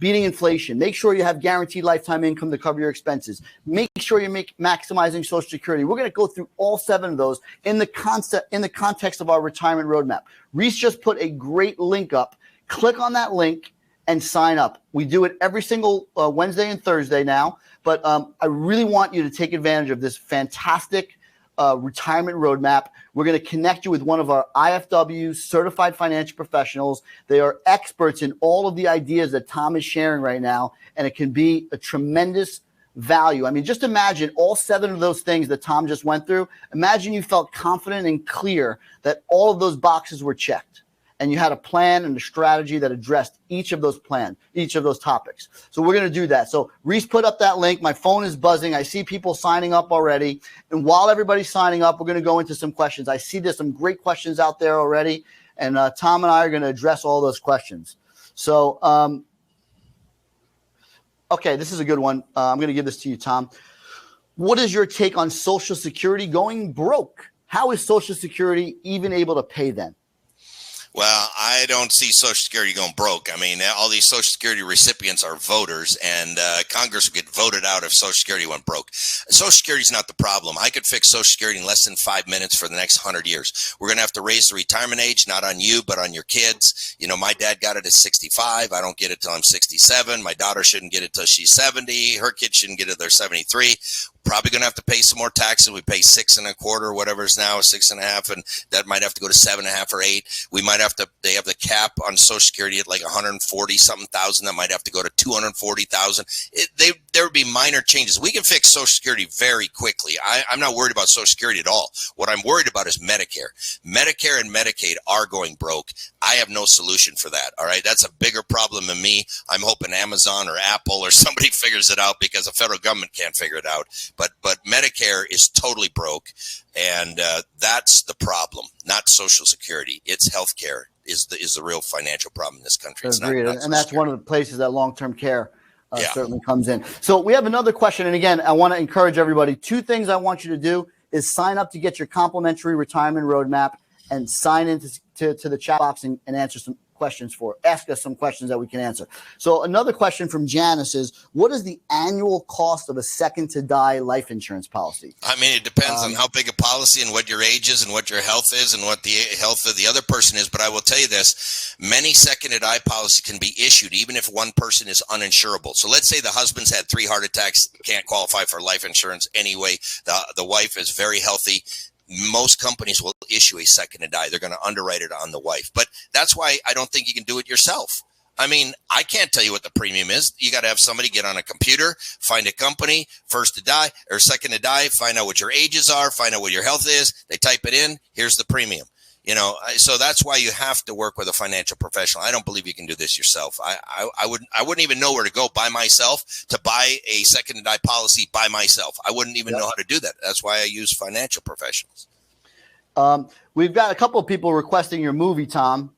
beating inflation. Make sure you have guaranteed lifetime income to cover your expenses. Make sure you're maximizing Social Security. We're going to go through all 7 of those in the context of our retirement roadmap. Reese just put a great link up. Click on that link and sign up. We do it every single Wednesday and Thursday now, but I really want you to take advantage of this fantastic retirement roadmap. We're going to connect you with one of our IFW certified financial professionals. They are experts in all of the ideas that Tom is sharing right now, and it can be a tremendous value. I mean, just imagine all 7 of those things that Tom just went through. Imagine you felt confident and clear that all of those boxes were checked, and you had a plan and a strategy that addressed each of those topics. So we're going to do that. So Reese put up that link. My phone is buzzing. I see people signing up already. And while everybody's signing up, we're going to go into some questions. I see there's some great questions out there already. And Tom and I are going to address all those questions. So, okay, this is a good one. I'm going to give this to you, Tom. What is your take on Social Security going broke? How is Social Security even able to pay them? Well, I don't see Social Security going broke. I mean, all these Social Security recipients are voters, and Congress would get voted out if Social Security went broke. Social Security is not the problem. I could fix Social Security in less than 5 minutes for the next 100 years. We're going to have to raise the retirement age, not on you, but on your kids. You know, my dad got it at 65. I don't get it till I'm 67. My daughter shouldn't get it till she's 70. Her kids shouldn't get it till they're 73. Probably going to have to pay some more taxes. We pay 6 1/4, whatever is now 6 1/2, and that might have to go to 7 1/2 or 8. We might have to. They have the cap on Social Security at like 140 something thousand. That might have to go to 240,000. There would be minor changes. We can fix Social Security very quickly. I'm not worried about Social Security at all. What I'm worried about is Medicare. Medicare and Medicaid are going broke. I have no solution for that. All right, that's a bigger problem than me. I'm hoping Amazon or Apple or somebody figures it out because the federal government can't figure it out. But Medicare is totally broke, and that's the problem, not Social Security. It's healthcare is the real financial problem in this country. It's Agreed. not and that's one of the places that long-term care Yeah. certainly comes in. So we have another question, and again, I want to encourage everybody. 2 things I want you to do is sign up to get your complimentary retirement roadmap, and sign into to the chat box and answer some questions ask us some questions that we can answer. So another question from Janice is, what is the annual cost of a second to die life insurance policy? I mean, it depends on how big a policy and what your age is and what your health is and what the health of the other person is. But I will tell you this, many second to die policies can be issued even if one person is uninsurable. So let's say the husband's had 3 heart attacks, can't qualify for life insurance anyway. The wife is very healthy. Most companies will issue a second to die. They're going to underwrite it on the wife. But that's why I don't think you can do it yourself. I mean, I can't tell you what the premium is. You got to have somebody get on a computer, find a company, first to die or second to die, find out what your ages are, find out what your health is. They type it in. Here's the premium. So that's why you have to work with a financial professional. I don't believe you can do this yourself. I wouldn't even know where to go by myself to buy a second to die policy by myself. I wouldn't even know how to do that. That's why I use financial professionals. We've got a couple of people requesting your movie, Tom.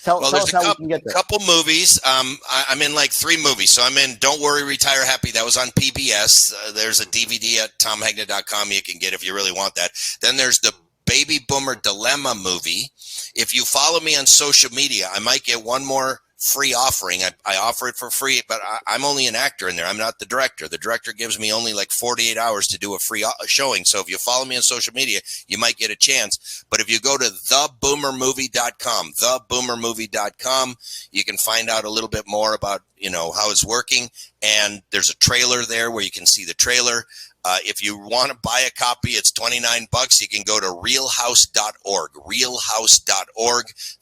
Tell us how we can get there. Couple movies. I'm in like 3 movies. So I'm in Don't Worry, Retire Happy. That was on PBS. There's a DVD at tomhegna.com you can get if you really want that. Then there's the Baby Boomer Dilemma movie. If you follow me on social media, I might get one more free offering. I offer it for free, but I'm only an actor in there. I'm not the director. The director gives me only like 48 hours to do a free showing. So if you follow me on social media, you might get a chance. But if you go to theboomermovie.com, you can find out a little bit more about, how it's working. And there's a trailer there where you can see the trailer. If you want to buy a copy, it's $29. You can go to realhouse.org,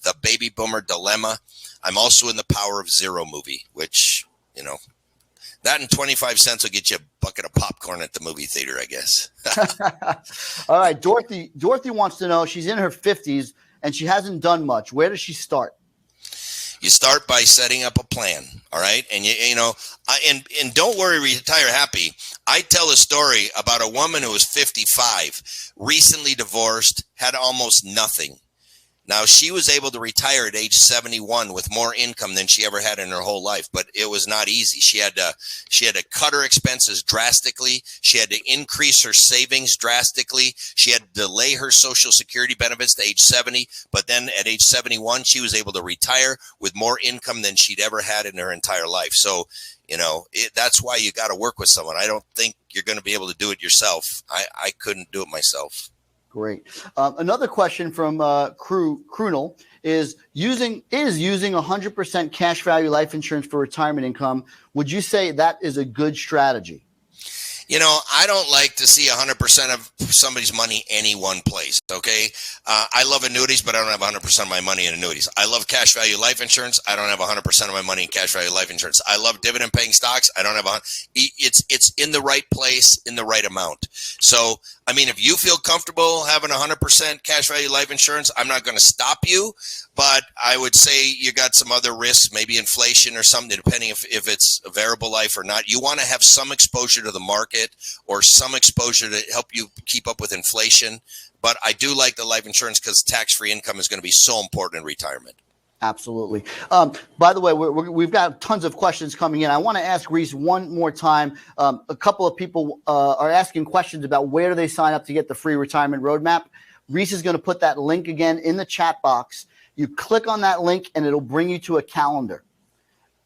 the Baby Boomer Dilemma. I'm also in the Power of Zero movie, which, that and 25 cents will get you a bucket of popcorn at the movie theater, I guess. All right. Dorothy wants to know, she's in her 50s and she hasn't done much. Where does she start? You start by setting up a plan. All right. And and Don't Worry, Retire Happy. I tell a story about a woman who was 55, recently divorced, had almost nothing. Now, she was able to retire at age 71 with more income than she ever had in her whole life, but it was not easy. She had to cut her expenses drastically. She had to increase her savings drastically. She had to delay her Social Security benefits to age 70, but then at age 71, she was able to retire with more income than she'd ever had in her entire life. So, that's why you got to work with someone. I don't think you're going to be able to do it yourself. I couldn't do it myself. Great. Another question from Krunel is using 100% cash value life insurance for retirement income. Would you say that is a good strategy? I don't like to see 100% of somebody's money any one place, okay? I love annuities, but I don't have 100% of my money in annuities. I love cash value life insurance. I don't have 100% of my money in cash value life insurance. I love dividend paying stocks. I don't have it's in the right place, in the right amount. So, if you feel comfortable having 100% cash value life insurance, I'm not going to stop you, but I would say you got some other risks, maybe inflation or something, depending if it's a variable life or not. You want to have some exposure to the market or some exposure to help you keep up with inflation. But I do like the life insurance because tax-free income is going to be so important in retirement. Absolutely. By the way, we've got tons of questions coming in. I want to ask Reese one more time. A couple of people are asking questions about where do they sign up to get the free retirement roadmap. Reese is going to put that link again in the chat box. You click on that link and it'll bring you to a calendar.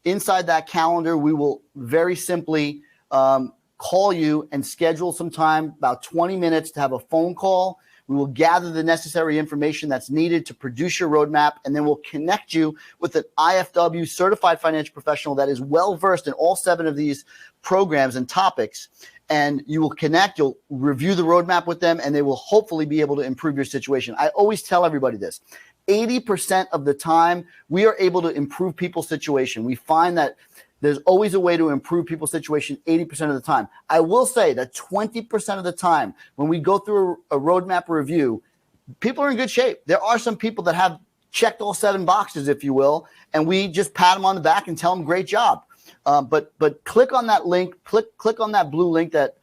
Inside that calendar, we will very simply call you and schedule some time, about 20 minutes, to have a phone call. We will gather the necessary information that's needed to produce your roadmap, and then we'll connect you with an IFW certified financial professional that is well-versed in all 7 of these programs and topics. And you will connect, you'll review the roadmap with them, and they will hopefully be able to improve your situation. I always tell everybody this. 80% of the time, we are able to improve people's situation. We find that there's always a way to improve people's situation 80% of the time. I will say that 20% of the time, when we go through a roadmap review, people are in good shape. There are some people that have checked all 7 boxes, if you will, and we just pat them on the back and tell them, great job. But click on that link, click on that blue link that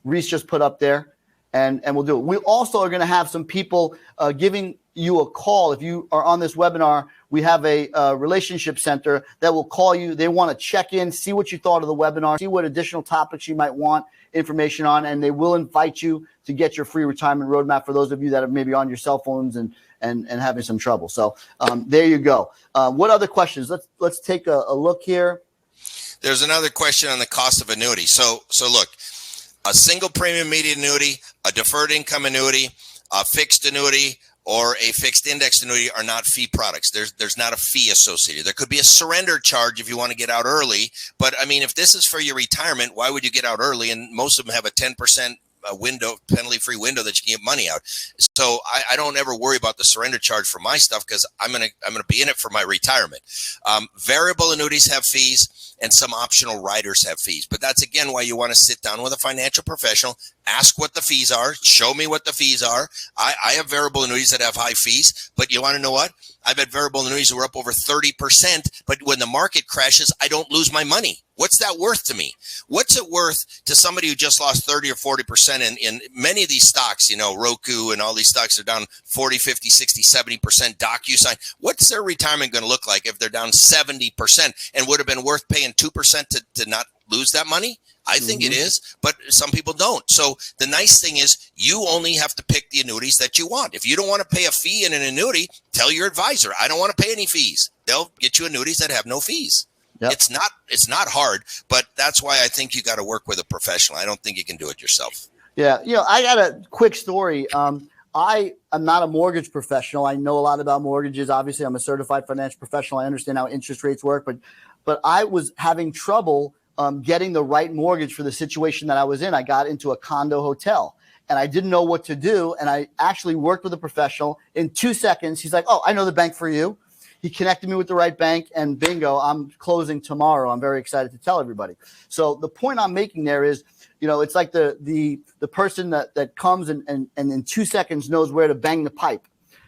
Reese just put up there, and we'll do it. We also are going to have some people giving you a call. If you are on this webinar, we have a relationship center that will call you. They want to check in, see what you thought of the webinar, see what additional topics you might want information on, and they will invite you to get your free retirement roadmap for those of you that are maybe on your cell phones and having some trouble. So there you go. What other questions? Let's take a look here. There's another question on the cost of annuity. So look, a single premium immediate annuity, a deferred income annuity, a fixed annuity, or a fixed index annuity are not fee products. There's not a fee associated. There could be a surrender charge if you want to get out early. But if this is for your retirement, why would you get out early? And most of them have a 10% window, penalty-free window that you can get money out. So I don't ever worry about the surrender charge for my stuff because I'm gonna be in it for my retirement. Variable annuities have fees, and some optional riders have fees. But that's, again, why you want to sit down with a financial professional, ask what the fees are, show me what the fees are. I have variable annuities that have high fees, but you want to know what? I've had variable annuities that were up over 30%, but when the market crashes, I don't lose my money. What's that worth to me? What's it worth to somebody who just lost 30 or 40% in many of these stocks? Roku and all these stocks are down 40, 50, 60, 70%. DocuSign. What's their retirement going to look like if they're down 70% and would have been worth paying 2% to not lose that money? I think it is, but some people don't. So the nice thing is you only have to pick the annuities that you want. If you don't want to pay a fee in an annuity, tell your advisor, I don't want to pay any fees. They'll get you annuities that have no fees. Yep. It's not hard, but that's why I think you got to work with a professional. I don't think you can do it yourself. Yeah. I got a quick story. I am not a mortgage professional. I know a lot about mortgages. Obviously, I'm a certified financial professional. I understand how interest rates work, but I was having trouble getting the right mortgage for the situation that I was in. I got into a condo hotel and I didn't know what to do. And I actually worked with a professional. In 2 seconds, he's like, oh, I know the bank for you. He connected me with the right bank and bingo, I'm closing tomorrow. I'm very excited to tell everybody. So the point I'm making there is, it's like the person that comes and in 2 seconds knows where to bang the pipe.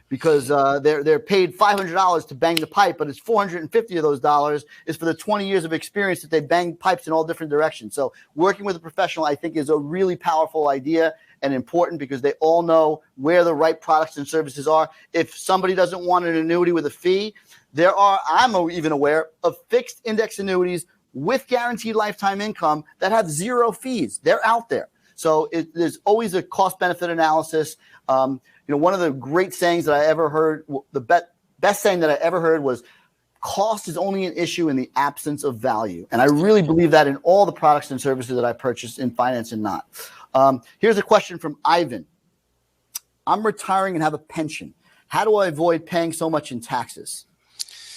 Because they're paid $500 to bang the pipe, but it's $450 of those dollars is for the 20 years of experience that they bang pipes in all different directions. So working with a professional, I think, is a really powerful idea and important because they all know where the right products and services are. If somebody doesn't want an annuity with a fee, I'm even aware of fixed index annuities with guaranteed lifetime income that have zero fees. They're out there. So there's always a cost-benefit analysis. One of the great sayings that I ever heard, the best saying that I ever heard was, cost is only an issue in the absence of value. And I really believe that in all the products and services that I purchased in finance and not. Here's a question from Ivan. I'm retiring and have a pension. How do I avoid paying so much in taxes?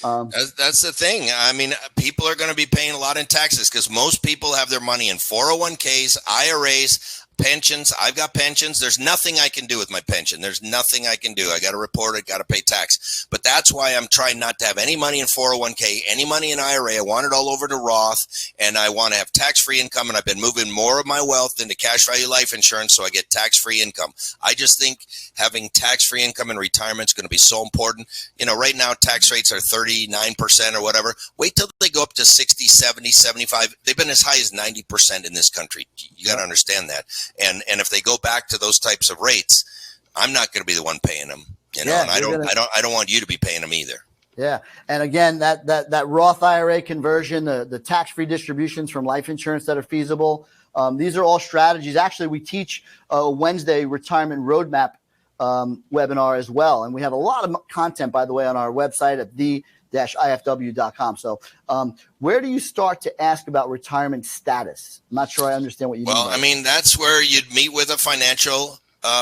That's the thing. I mean, people are going to be paying a lot in taxes because most people have their money in 401ks, IRAs, pensions. I've got pensions. There's nothing I can do with my pension. There's nothing I can do. I got to report it, got to pay tax. But that's why I'm trying not to have any money in 401k, any money in IRA. I want it all over to Roth, and I want to have tax-free income, and I've been moving more of my wealth into cash value life insurance so I get tax-free income. I just think having tax-free income in retirement is going to be so important. Right now tax rates are 39% or whatever. Wait till they go up to 60, 70, 75. They've been as high as 90% in this country. You got to understand that. And if they go back to those types of rates, I'm not going to be the one paying them, and I don't want you to be paying them either. Yeah. And again, that Roth IRA conversion, the tax-free distributions from life insurance that are feasible. These are all strategies. Actually, we teach a Wednesday retirement roadmap webinar as well. And we have a lot of content, by the way, on our website at the-ifw.com. So where do you start to ask about retirement status? I'm not sure I understand what you mean. Well, I mean, that's where you'd meet with a financial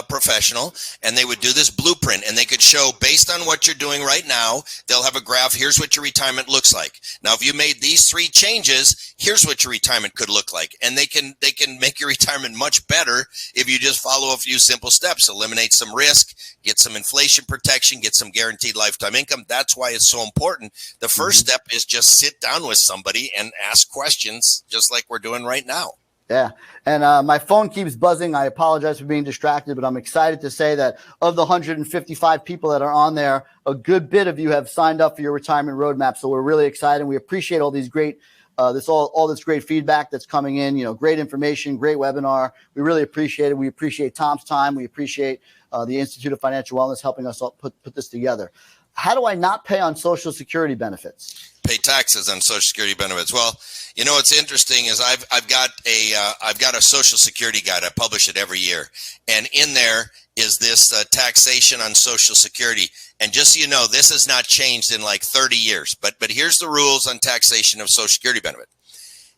professional, and they would do this blueprint, and they could show, based on what you're doing right now, they'll have a graph. Here's what your retirement looks like. Now, if you made these 3 changes, here's what your retirement could look like. And they can make your retirement much better if you just follow a few simple steps, eliminate some risk, get some inflation protection, get some guaranteed lifetime income. That's why it's so important. The first step is just sit down with somebody and ask questions, just like we're doing right now. Yeah. And my phone keeps buzzing. I apologize for being distracted, but I'm excited to say that of the 155 people that are on there, a good bit of you have signed up for your retirement roadmap. So we're really excited. We appreciate all these great, all this great feedback that's coming in, great information, great webinar. We really appreciate it. We appreciate Tom's time. We appreciate the Institute of Financial Wellness helping us all put this together. How do I not pay on Social Security benefits? Pay taxes on Social Security benefits. Well, what's interesting is I've got a Social Security guide. I publish it every year, and in there is this taxation on Social Security. And just so you know, this has not changed in like 30 years. But here's the rules on taxation of Social Security benefit.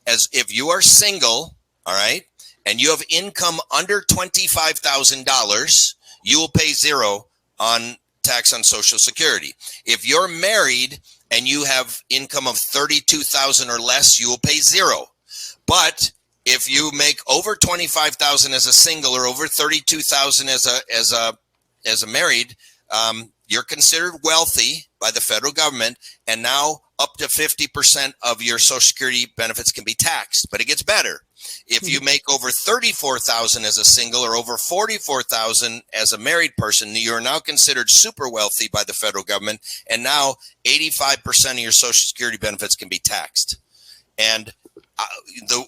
As if you are single, all right, and you have income under $25,000, you will pay 0 on tax on Social Security. If you're married and you have income of $32,000 or less, you will pay 0. But If you make over 25,000 as a single or over 32,000 as a married, you're considered wealthy by the federal government, and now up to 50% of your Social Security benefits can be taxed. But it gets better. If you make over 34,000 as a single or over 44,000 as a married person, you're now considered super wealthy by the federal government, and now 85% of your Social Security benefits can be taxed. And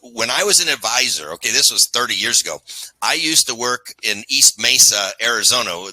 when I was an advisor, okay, this was 30 years ago, I used to work in East Mesa, Arizona.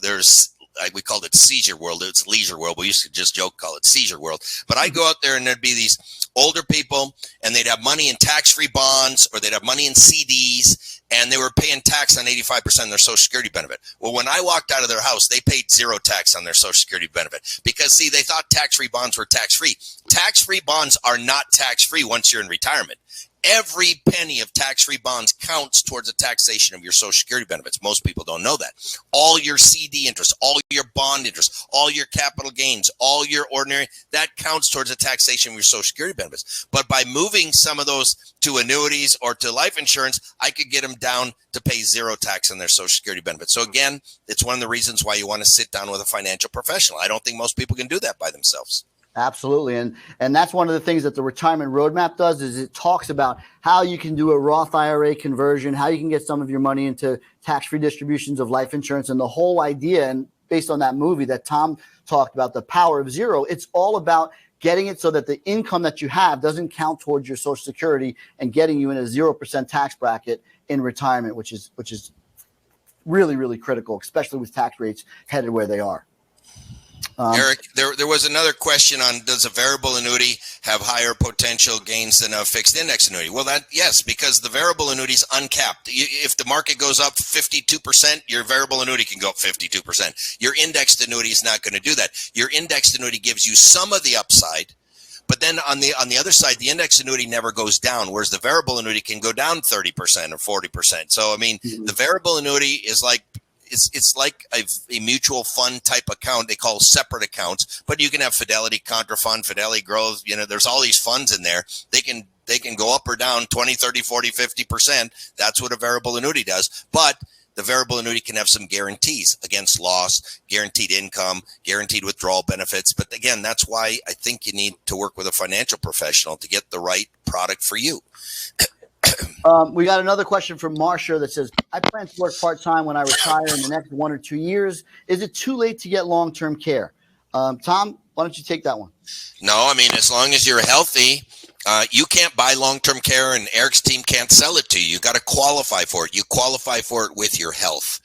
We called it Seizure World. It's Leisure World. We used to just joke, call it Seizure World. But I'd go out there and there'd be these older people, and they'd have money in tax-free bonds, or they'd have money in CDs, and they were paying tax on 85% of their Social Security benefit. Well, when I walked out of their house, they paid zero tax on their Social Security benefit because, see, they thought tax-free bonds were tax-free. Tax-free bonds are not tax-free once you're in retirement. Every penny of tax-free bonds counts towards the taxation of your Social Security benefits. Most people don't know that. All your CD interest, all your bond interest, all your capital gains, all your ordinary, that counts towards the taxation of your Social Security benefits. But by moving some of those to annuities or to life insurance, I could get them down to pay zero tax on their Social Security benefits. So again, it's one of the reasons why you want to sit down with a financial professional. I don't think most people can do that by themselves. Absolutely. And that's one of the things that the retirement roadmap does is it talks about how you can do a Roth IRA conversion, how you can get some of your money into tax-free distributions of life insurance. And the whole idea, and based on that movie that Tom talked about, The Power of Zero, it's all about getting it so that the income that you have doesn't count towards your Social Security and getting you in a 0% tax bracket in retirement, which is really, really critical, especially with tax rates headed where they are. Eric, there was another question on, does a variable annuity have higher potential gains than a fixed index annuity? Well, yes, because the variable annuity is uncapped. If the market goes up 52%, your variable annuity can go up 52%. Your indexed annuity is not going to do that. Your indexed annuity gives you some of the upside, but then on the other side, the index annuity never goes down, whereas the variable annuity can go down 30% or 40%. So, I mean, the variable annuity is like, it's like a mutual fund type account they call separate accounts, but you can have Fidelity Contra Fund, Fidelity Growth, there's all these funds in there. They can go up or down 20, 30, 40, 50%. That's what a variable annuity does. But the variable annuity can have some guarantees against loss, guaranteed income, guaranteed withdrawal benefits. But again, that's why I think you need to work with a financial professional to get the right product for you. We got another question from Marsha that says, I plan to work part-time when I retire in the next 1 or 2 years. Is it too late to get long-term care? Tom, why don't you take that one? No, I mean, as long as you're healthy, you can't buy long-term care and Eric's team can't sell it to you. You got to qualify for it. You qualify for it with your health.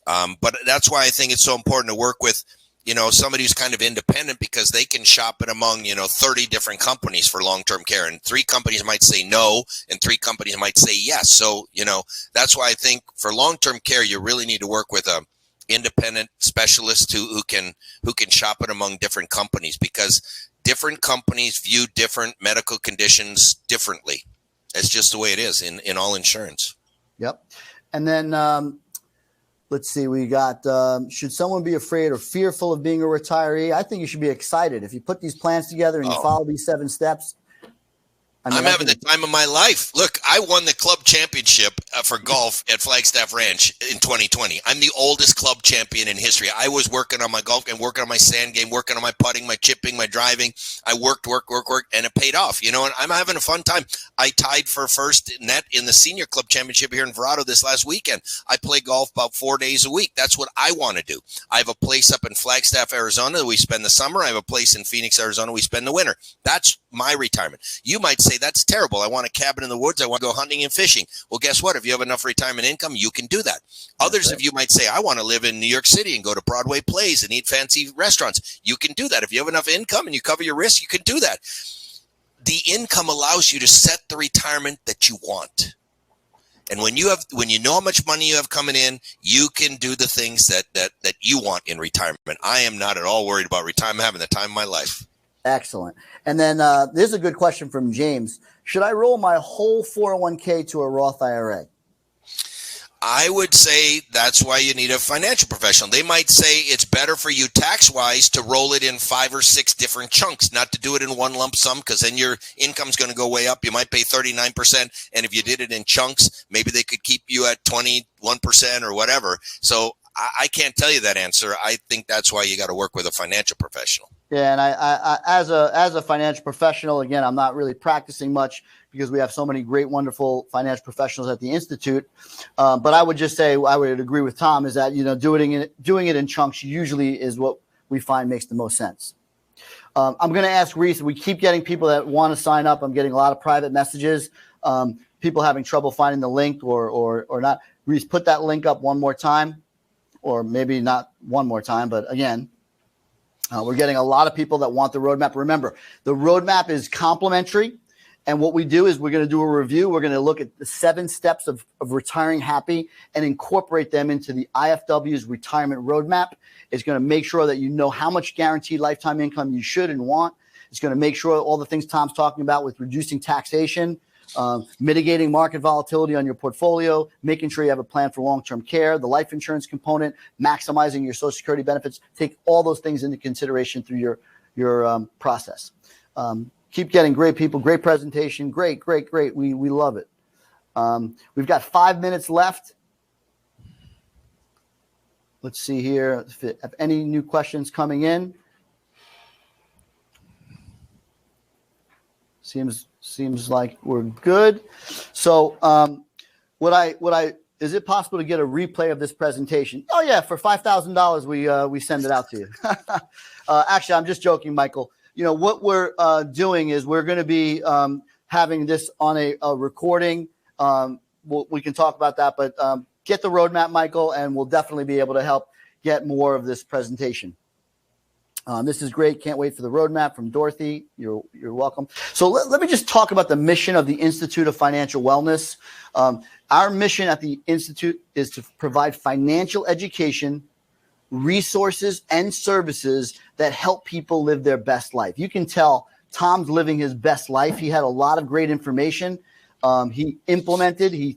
But that's why I think it's so important to work with somebody who's kind of independent, because they can shop it among, 30 different companies for long-term care, and 3 companies might say no, and 3 companies might say yes. So, that's why I think for long-term care, you really need to work with a independent specialist who can shop it among different companies, because different companies view different medical conditions differently. It's just the way it is in all insurance. Yep. And then, let's see, we got, should someone be afraid or fearful of being a retiree? I think you should be excited. If you put these plans together and you follow these 7 steps. I'm having the time of my life. Look, I won the club championship for golf at Flagstaff Ranch in 2020. I'm the oldest club champion in history. I was working on my golf game, working on my sand game, working on my putting, my chipping, my driving. I worked, and it paid off. And I'm having a fun time. I tied for first net in the senior club championship here in Verrado this last weekend. I play golf about 4 days a week. That's what I want to do. I have a place up in Flagstaff, Arizona, that we spend the summer. I have a place in Phoenix, Arizona, we spend the winter. That's my retirement. You might say, that's terrible. I want a cabin in the woods. I want to go hunting and fishing. Well, guess what? If you have enough retirement income, you can do that. Others of you might say, I want to live in New York City and go to Broadway plays and eat fancy restaurants. You can do that. If you have enough income and you cover your risk, you can do that. The income allows you to set the retirement that you want. And when you know how much money you have coming in, you can do the things that you want in retirement. I am not at all worried about retirement. I'm having the time of my life. Excellent. And then there's a good question from James. Should I roll my whole 401k to a Roth IRA? I would say that's why you need a financial professional. They might say it's better for you tax-wise to roll it in 5 or 6 different chunks, not to do it in one lump sum, because then your income's going to go way up. You might pay 39%, and if you did it in chunks, maybe they could keep you at 21% or whatever. So I can't tell you that answer. I think that's why you got to work with a financial professional. Yeah, and I as a financial professional, again, I'm not really practicing much because we have so many great, wonderful financial professionals at the Institute. But I would just say I would agree with Tom is that doing it in chunks usually is what we find makes the most sense. I'm going to ask Reese. We keep getting people that want to sign up. I'm getting a lot of private messages. People having trouble finding the link or not. Reese, put that link up one more time, or maybe not one more time, but again. We're getting a lot of people that want the roadmap. Remember, the roadmap is complimentary. And what we do is we're going to do a review. We're going to look at the 7 steps of retiring happy and incorporate them into the IFW's retirement roadmap. It's going to make sure that you know how much guaranteed lifetime income you should and want. It's going to make sure all the things Tom's talking about with reducing taxation, mitigating market volatility on your portfolio, making sure you have a plan for long-term care, the life insurance component, maximizing your Social Security benefits. Take all those things into consideration through your process. Keep getting great people, great presentation, great. We love it. We've got 5 minutes left. Let's see here if any new questions coming in. Seems like we're good. So is it possible to get a replay of this presentation? Oh yeah, for $5,000 we send it out to you. Actually, I'm just joking, Michael. What we're doing is we're going to be having this on a recording. We can talk about that, but get the roadmap, Michael, and we'll definitely be able to help get more of this presentation. This is great. Can't wait for the roadmap from Dorothy. You're welcome. So let me just talk about the mission of the Institute of Financial Wellness. Our mission at the Institute is to provide financial education, resources, and services that help people live their best life. You can tell Tom's living his best life. He had a lot of great information. He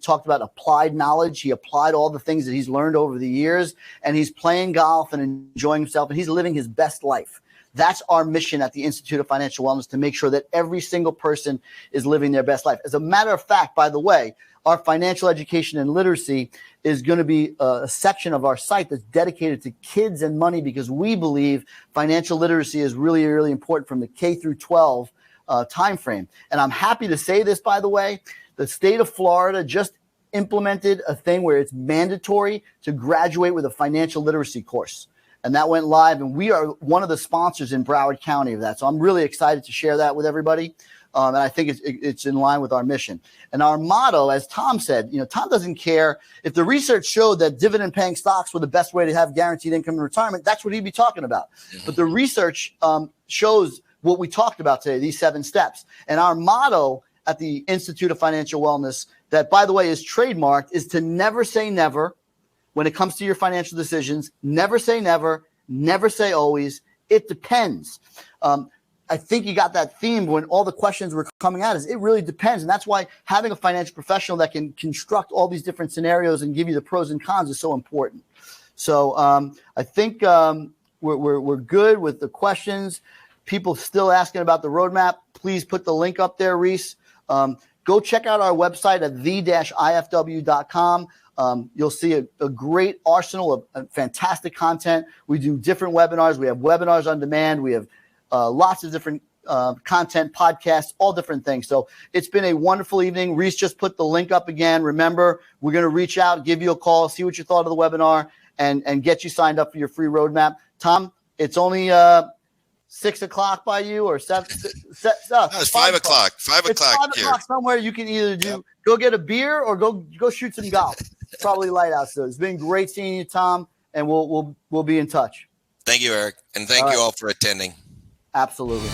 talked about applied knowledge. He applied all the things that he's learned over the years, and he's playing golf and enjoying himself, and he's living his best life. That's our mission at the Institute of Financial Wellness, to make sure that every single person is living their best life. As a matter of fact, by the way, our financial education and literacy is going to be a section of our site that's dedicated to kids and money, because we believe financial literacy is really, really important from the K through 12 time frame. And I'm happy to say this, by the way, the state of Florida just implemented a thing where it's mandatory to graduate with a financial literacy course. And that went live, and we are one of the sponsors in Broward County of that. So I'm really excited to share that with everybody. And I think it's in line with our mission. And our motto, as Tom said, Tom doesn't care if the research showed that dividend-paying stocks were the best way to have guaranteed income in retirement. That's what he'd be talking about. But the research shows what we talked about today, these 7 steps. And our motto at the Institute of Financial Wellness, that, by the way, is trademarked, is to never say never when it comes to your financial decisions. Never say never. Never say always. It depends. I think you got that theme when all the questions were coming out, is it really depends. And that's why having a financial professional that can construct all these different scenarios and give you the pros and cons is so important. So I think we're good with the questions. People still asking about the roadmap. Please put the link up there, Reese. Go check out our website at the-ifw.com. You'll see a great arsenal of fantastic content. We do different webinars. We have webinars on demand. We have lots of different content, podcasts, all different things. So it's been a wonderful evening. Reese just put the link up again. Remember, we're going to reach out, give you a call, see what you thought of the webinar, and get you signed up for your free roadmap. Tom, it's only 6 o'clock by you, or 7? It's 5 o'clock. 5 it's o'clock 5 here. o'clock somewhere. You can either go get a beer or go shoot some golf. It's probably light out. So it's been great seeing you, Tom, and we'll be in touch. Thank you, Eric, and thank you all for attending. Absolutely.